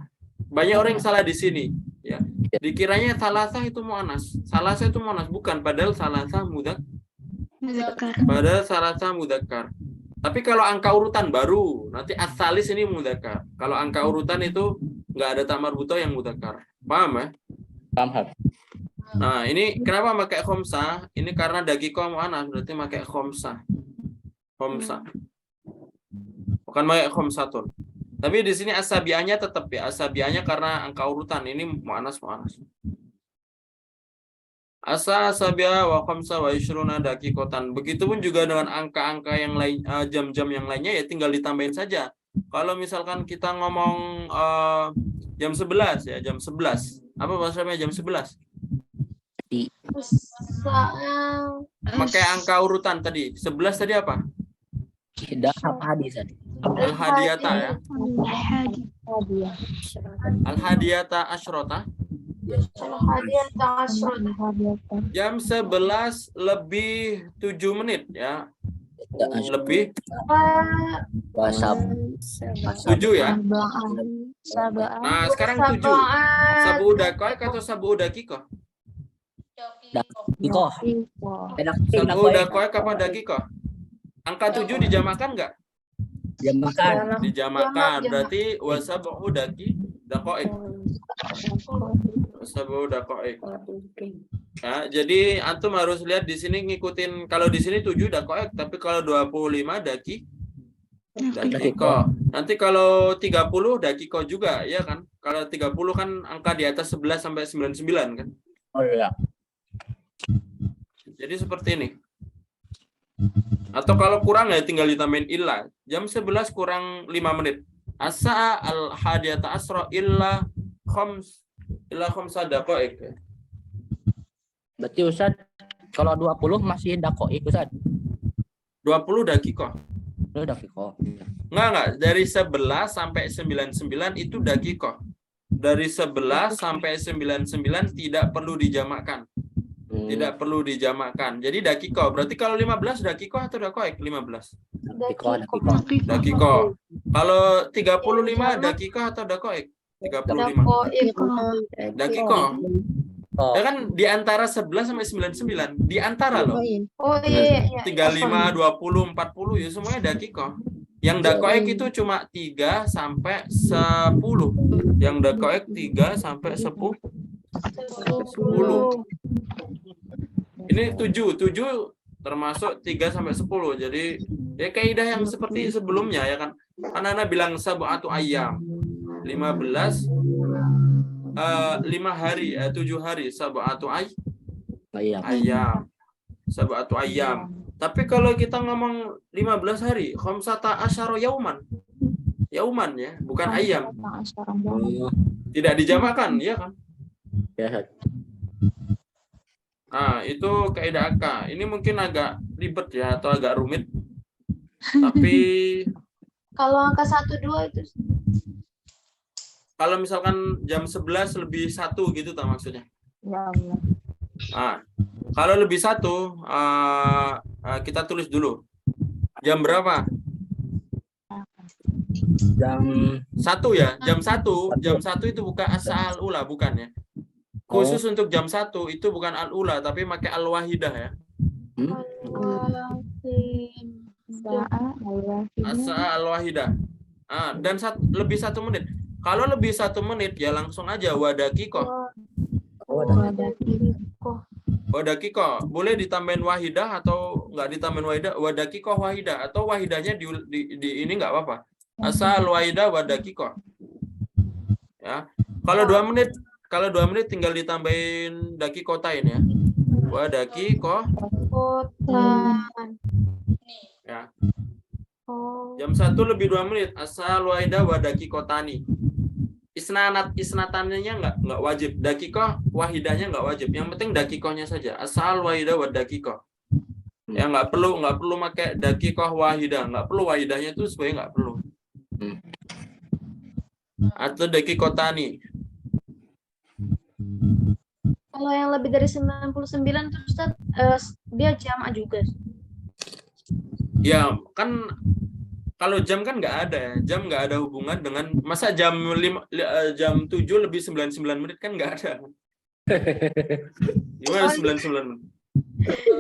banyak orang yang salah di sini. Ya, dikiranya salasa itu muannas. Salasa itu muannas, bukan. Padahal salasa Muzakkar. Padahal salasa mudzakkar. Tapi kalau angka urutan baru, nanti asalis ini mudzakkar. Kalau angka urutan itu nggak ada tamarbuto yang mudzakkar. Paham ya? Paham, Hab. Nah, ini kenapa pakai khomsah? Ini karena dakiko muannas, berarti pakai khomsah. Khomsah. Bukan pakai khomsatun. Tapi di sini asabianya tetap ya, asabianya karena angka urutan ini muannas. Asabiya wa khamsa wa ishruna dakikotan. Begitupun juga dengan angka-angka yang lain, jam-jam yang lainnya ya tinggal ditambahin saja. Kalau misalkan kita ngomong jam 11 ya, jam 11. Apa bahasanya jam 11? Pakai angka urutan tadi. 11 tadi apa? Tidak hadis. Al-hadiyata ya. Al-hadiyata asyrota. Jam 11 lebih 7 menit ya. Lebih Wasab. 7 ya. Nah, sekarang 7. Sabu dakoik atau sabu dakiko? Iko. Sabu dakoik apa dakiko? Angka 7 dijamakan enggak? Jam makan. Dijamakan. Berarti wasabu dakoik. Wasabu dakoik. Ya, jadi antum harus lihat di sini ngikutin, kalau di sini 7 dakoik, tapi kalau 25 dakiko. Nanti kalau 30 dakiko juga, ya kan? Kalau 30 kan angka di atas 11 sampai 99 kan? Oh iya. Jadi seperti ini. Atau kalau kurang ya tinggal ditambahin illa. Jam 11 kurang 5 menit. Asa al-hadiyata asra illa khamsa daqaiq. Berarti Ustaz, kalau 20 masih dakoik Ustaz. 20 dakiko. Itu dakiko. Enggak. Dari 11 sampai 99 itu dakiko. Dari 11 sampai 99 tidak perlu dijamakkan. Tidak perlu dijamakkan. Jadi dakiko. Berarti kalau 15 dakiko atau dakoik? 15. Dakiko. Kalau 35 dakiko atau dakoik? 35. Dakiko. Ya kan di antara 11 sampai 99. Di antara loh. Oh iya. 35, 20, 40 ya semuanya dakiko. Yang dakoik itu cuma 3 sampai 10. Yang dakoik 3 sampai 10. Ini 7 termasuk 3 sampai 10. Jadi ya kaidah yang seperti sebelumnya ya kan. Anak-anak bilang sab'atu ayyam. 15 5 hari 7 hari sab'atu ayyam. Sab'atu ayyam. Tapi kalau kita ngomong 15 hari, khamsata asyara yauman. Yauman ya, bukan ayyam. Tidak dijamakan, ya kan? Ya. Nah, itu kaidah AK. Ini mungkin agak ribet ya atau agak rumit. Tapi Kalau angka 1, 2 itu kalau misalkan jam 11 lebih 1 gitu tak maksudnya. Ya Allah. Nah, kalau lebih 1 kita tulis dulu. Jam berapa? Jam 1 ya. Jam 1 itu bukan asal ula bukan ya. Khusus untuk jam 1 itu bukan al-ula tapi pakai al-wahidah ya. Asa al-wahidah. Dan lebih 1 menit. Kalau lebih 1 menit ya langsung aja wadakiko. Wadakiko. Boleh ditambahin wahidah atau enggak ditambahin wahidah? Wadakiko wahidah atau wahidahnya di ini enggak apa-apa. Asa al-wahidah wadakiko. Ya. Kalau 2 menit tinggal ditambahin dakikotain ya. Wadakiko. Ya. Jam 1 lebih 2 menit. Asal wahidah wa dakikotani. Isnatannya enggak wajib. Dakiko wahidahnya enggak wajib. Yang penting dakikonya saja. Asal wahidah wa dakiko. Ya enggak perlu pakai dakiko wahidah. Enggak perlu wahidahnya itu sebenarnya enggak perlu. Atau dakikotani. kalau yang lebih dari 99 tuh Ustaz, dia jamak juga. Ya, kan kalau jam kan nggak ada ya. Jam nggak ada hubungan dengan masa jam 7 lebih 99 menit kan nggak ada. Gimana 99 menit?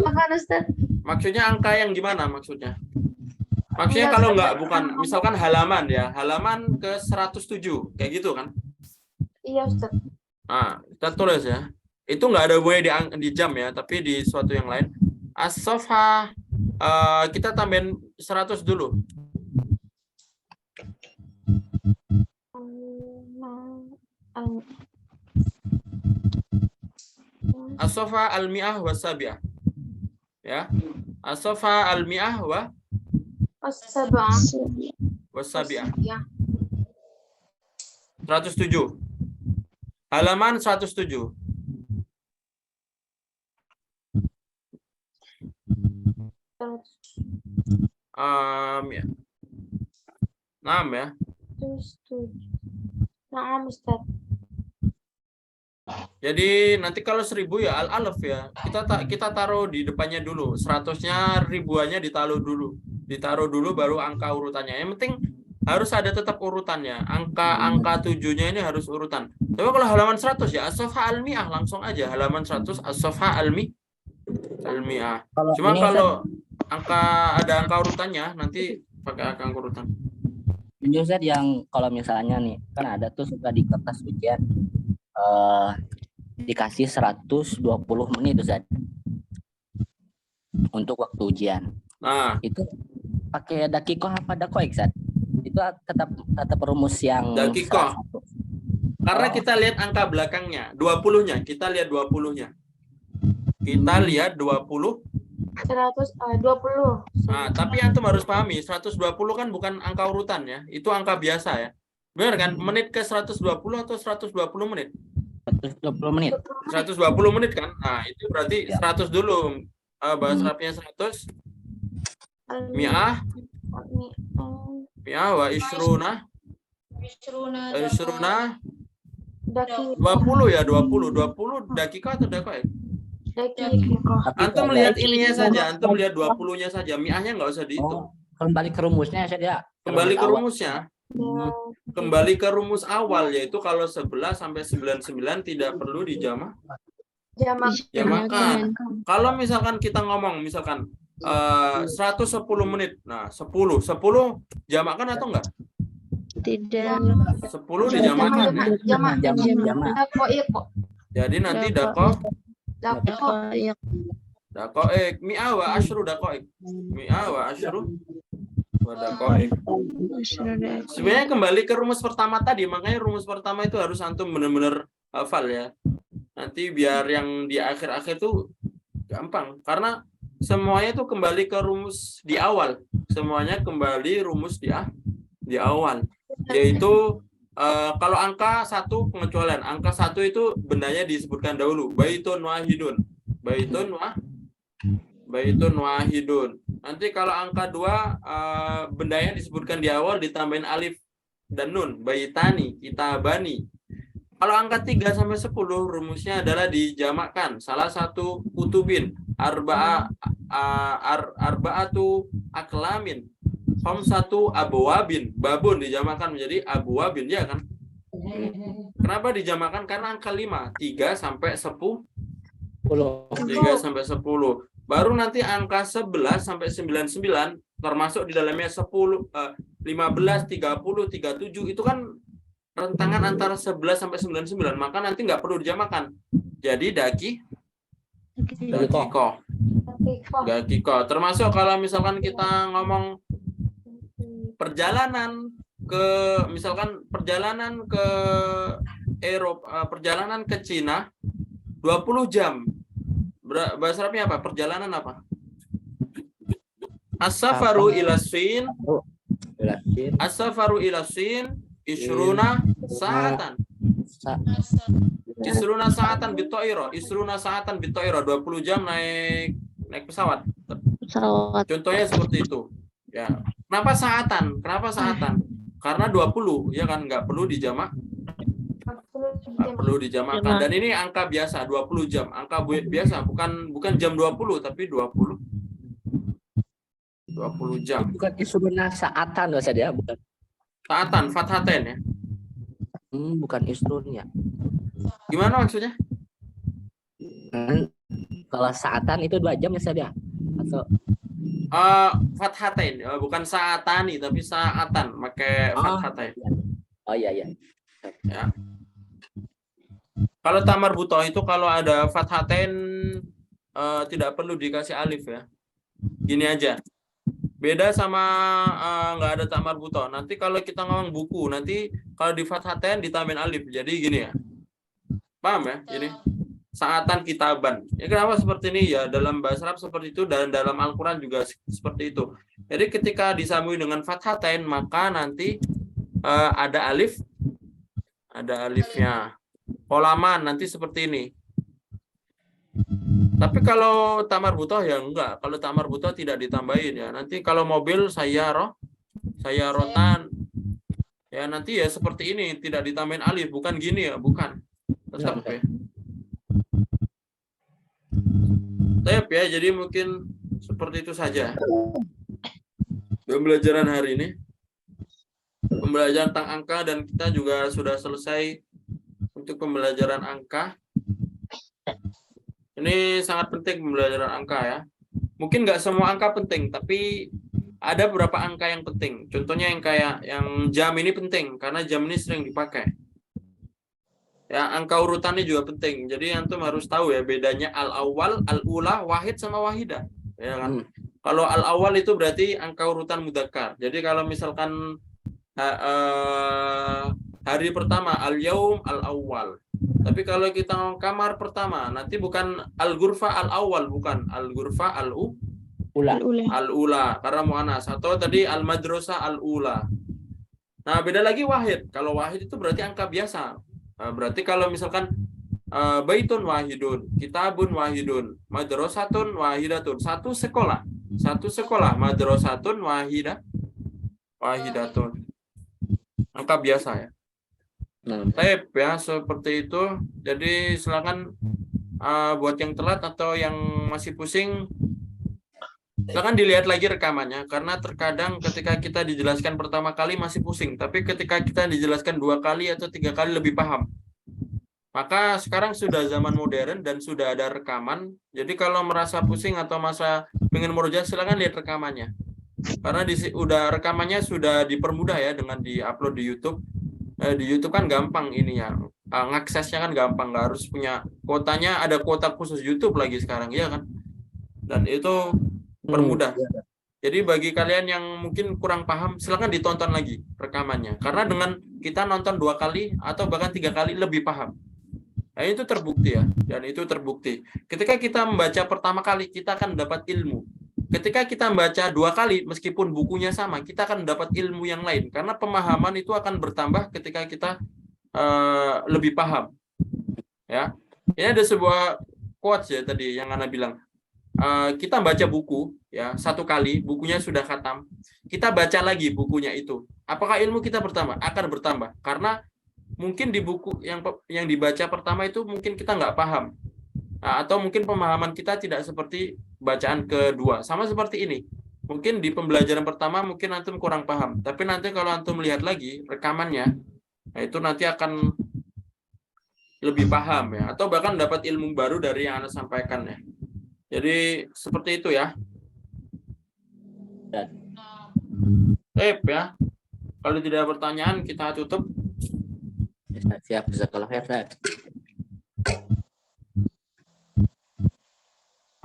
Apaan Ustaz? Maksudnya angka yang gimana maksudnya? Maksudnya Enggak, kalau Ustaz. nggak bukan misalkan halaman ya, halaman ke 107 kayak gitu kan? Iya Ustaz. Nah, kita tulis ya. Itu nggak ada hubungannya di jam ya, tapi di suatu yang lain. As-safha kita tambahin 100 dulu. As-safha al-mi'ah wa sabi'ah. Ya. As-safha al-mi'ah wa As-sab'ah. sabi'ah. Ya. 107. Halaman 107. Ya. 6 ya. Nah, Ustaz. Jadi nanti kalau 1000 ya al-alaf ya. Kita taruh di depannya dulu. 100-nya ribuannya ditaruh dulu baru angka urutannya. Yang penting harus ada tetap urutannya. Angka 7-nya ini harus urutan. Tapi kalau halaman 100 ya as-safha al-mi'ah langsung aja halaman 100 as-safha al-mi'ah. Cuma ini, kalau ada angka urutannya nanti pakai angka urutan. ini Ustaz yang kalau misalnya nih kan ada tuh suka di kertas ujian dikasih 120 menit Ustaz untuk waktu ujian. Nah, Itu pakai dakikoh apa dakoik Ustaz? Itu tetap rumus yang dakikoh. 100. Karena Oh. kita lihat angka belakangnya, 20-nya. Kita lihat 20-nya. Kita lihat 20. 120. Nah, tapi antum harus pahami, 120 kan bukan angka urutan ya. Itu angka biasa ya. Benar kan? Menit ke 120 atau 120 menit? 120 menit. 120 menit kan? Nah, itu berarti Ya. 100 dulu. Bahasa Arabnya 100. Mi'ah wa ishruna. Ishruna. 20 ya, 20 dakika atau dakoik? Tapi Antum kalau lihat ada- ininya saja, antum lihat 20-nya saja. Mi'ahnya nggak usah dihitung. kembali ke rumusnya Ustaz ya. Kembali ke Rumus awal. rumusnya. Kembali ke rumus awal, yaitu kalau 11 sampai 99 tidak perlu dijamak. Jamakan. Kalau misalkan kita ngomong misalkan 110 menit. Nah, 10 jamakan atau enggak? Tidak. 10 dijamakan ya. Jamak. Jadi nanti dakoik mi'a wa asyru dakoik. Mi'a wa asyru wa dakoik. Sebenarnya kembali ke rumus pertama tadi, makanya rumus pertama itu harus antum benar-benar hafal ya. Nanti biar yang di akhir-akhir tuh gampang, karena semuanya tuh kembali ke rumus di awal. Semuanya kembali rumus di awal. Yaitu kalau angka 1 pengecualian. Angka 1 itu bendanya disebutkan dahulu. Baitun wahidun. Baitun wahidun. Nanti kalau angka 2 bendanya disebutkan di awal ditambahin alif dan nun. Baitani, kitabani. Kalau angka 3 sampai 10 rumusnya adalah dijamakkan. Salah satu kutubin, arba'atu aklamin, khamsatu abwabin, babun dijamakkan menjadi abwabin ya kan? Kenapa dijamakkan? Karena angka 5, 3 sampai 10. 3 sampai 10. Baru nanti angka 11 sampai 99 termasuk di dalamnya 10, 15, 30, 37 itu kan rentangan antara 11 sampai 99, maka nanti nggak perlu dijamakan. Jadi dakikoh. Termasuk kalau misalkan kita ngomong perjalanan ke Eropa, perjalanan ke Cina 20 jam. Bahasa Arabnya apa? Perjalanan apa? As-safaru ila Sin. As-safaru ila Sin isruna sa'atan. Isruna sa'atan bitoiro. 20 jam naik pesawat. Contohnya seperti itu. Ya. Kenapa sa'atan? Karena 20 ya kan, nggak perlu dijamak. Nggak perlu dijamakkan. Dan ini angka biasa 20 jam. Angka biasa bukan jam 20 tapi 20 20 jam. Bukan isruna saatan Ustaz ya, bukan. Saatan, fathatain ya. Bukan isrunnya. Gimana maksudnya? Kalau saatan itu 2 jam ya Ustaz ya? Atau Fathatain, bukan saatani tapi saatan, pakai fathatain. oh iya. Ya. Kalau tamar butoh itu kalau ada fathatain tidak perlu dikasih alif ya. Gini aja. Beda sama nggak ada tamar butoh. Nanti kalau kita ngomong buku, nanti kalau di fathatain ditambahin alif. Jadi gini ya. Paham ya? Gini. Saatan kitaban. Ya kenapa seperti ini ya? Dalam bahasa Arab seperti itu dan dalam Al-Qur'an juga seperti itu. Jadi ketika disambung dengan fathatain maka nanti ada alif, ada alifnya. Holaman nanti seperti ini. Tapi kalau tamar butoh ya enggak. Kalau tamar butoh tidak ditambahin ya. Nanti kalau mobil sayarotan ya nanti ya seperti ini tidak ditambahin alif, bukan gini ya, bukan. Tetap ya. Tetap ya, jadi mungkin seperti itu saja. Pembelajaran hari ini. Pembelajaran tentang angka dan kita juga sudah selesai untuk pembelajaran angka. Ini sangat penting pembelajaran angka ya. Mungkin nggak semua angka penting, tapi ada beberapa angka yang penting. Contohnya yang kayak yang jam ini penting karena jam ini sering dipakai. Ya, angka urutannya juga penting. Jadi antum harus tahu ya bedanya al-awwal, al-ula, wahid sama wahidah. Ya kan? Kalau al-awwal itu berarti angka urutan mudzakkar. Jadi kalau misalkan hari pertama al-yaum al-awwal. Tapi kalau kita ngomong kamar pertama, nanti bukan al-ghurfa al-awwal, bukan al-ghurfa al-ula karena muannas, atau tadi al-madrasah al-ula. Nah, beda lagi wahid. Kalau wahid itu berarti angka biasa. Nah, berarti kalau misalkan baitun wahidun, kitabun wahidun, madrasatun wahidatun, satu sekolah, madrasatun wahidatun. Angka biasa ya. Tape ya seperti itu. Jadi silakan buat yang telat atau yang masih pusing, silakan dilihat lagi rekamannya karena terkadang ketika kita dijelaskan pertama kali masih pusing, tapi ketika kita dijelaskan 2 kali atau 3 kali lebih paham. Maka sekarang sudah zaman modern dan sudah ada rekaman. Jadi kalau merasa pusing atau masa pengen murojaah silakan lihat rekamannya. Karena udah rekamannya sudah dipermudah ya dengan diupload di YouTube. Di YouTube kan gampang ininya, ngaksesnya kan gampang, nggak harus punya kuotanya, ada kuota khusus YouTube lagi sekarang ya kan, dan itu permudah. Jadi bagi kalian yang mungkin kurang paham silakan ditonton lagi rekamannya, karena dengan kita nonton 2 kali atau bahkan 3 kali lebih paham. Nah, itu terbukti ya, dan itu terbukti ketika kita membaca pertama kali kita akan dapat ilmu. Ketika kita membaca 2 kali, meskipun bukunya sama, kita akan dapat ilmu yang lain. Karena pemahaman itu akan bertambah ketika kita lebih paham. Ya, ini ada sebuah quotes ya tadi yang Ana bilang. Kita baca buku ya 1 kali, bukunya sudah khatam. Kita baca lagi bukunya itu. Apakah ilmu kita bertambah? Akan bertambah. Karena mungkin di buku yang dibaca pertama itu mungkin kita nggak paham. Atau mungkin pemahaman kita tidak seperti bacaan kedua. Sama seperti ini. Mungkin di pembelajaran pertama mungkin antum kurang paham. Tapi nanti kalau antum lihat lagi rekamannya, nah itu nanti akan lebih paham ya. Atau bahkan dapat ilmu baru dari yang Anda sampaikan ya. Jadi seperti itu ya. Ya. Kalau tidak ada pertanyaan kita tutup. Siap, jazakallah khair.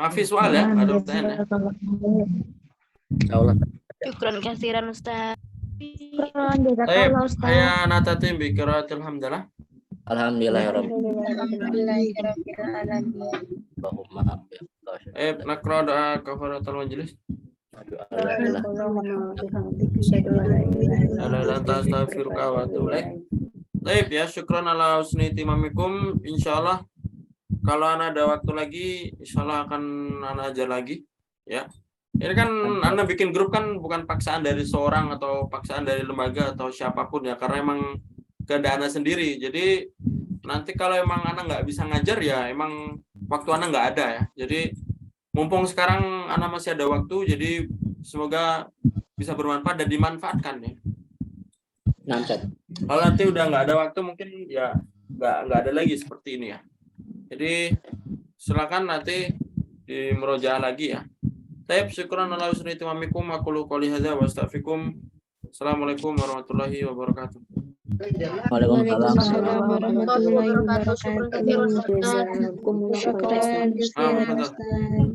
Visual ya, ada pertanyaan ya. Insyaallah. Syukran kasiran Ustaz. Saya natatim bi qiraatil hamdalah. Alhamdulillahirabbil Nakra doa kafaratul majlis. Baik ya, syukran ala husni timamikum. Insyaallah kalau Ana ada waktu lagi, insyaallah akan Ana ajar lagi ya. Ini kan Ana bikin grup kan bukan paksaan dari seorang atau paksaan dari lembaga atau siapapun ya, karena emang kehendak Ana sendiri. Jadi nanti kalau emang Ana nggak bisa ngajar ya emang waktu Ana nggak ada ya. Jadi mumpung sekarang Ana masih ada waktu, jadi semoga bisa bermanfaat dan dimanfaatkan ya. Nah, Ustaz. Kalau nanti udah nggak ada waktu mungkin ya nggak ada lagi seperti ini ya. Jadi silakan nanti di murojaah lagi ya. Taib syukran ala husni timamikum aqulu qouli hadza wa astaghfirukum. Assalamualaikum warahmatullahi wabarakatuh. Waalaikumsalam. warahmatullahi wabarakatuh. Syukran katsiran, Ustaz. Jazakumullah Syukran khairan. jazilan, betul. Ustaz.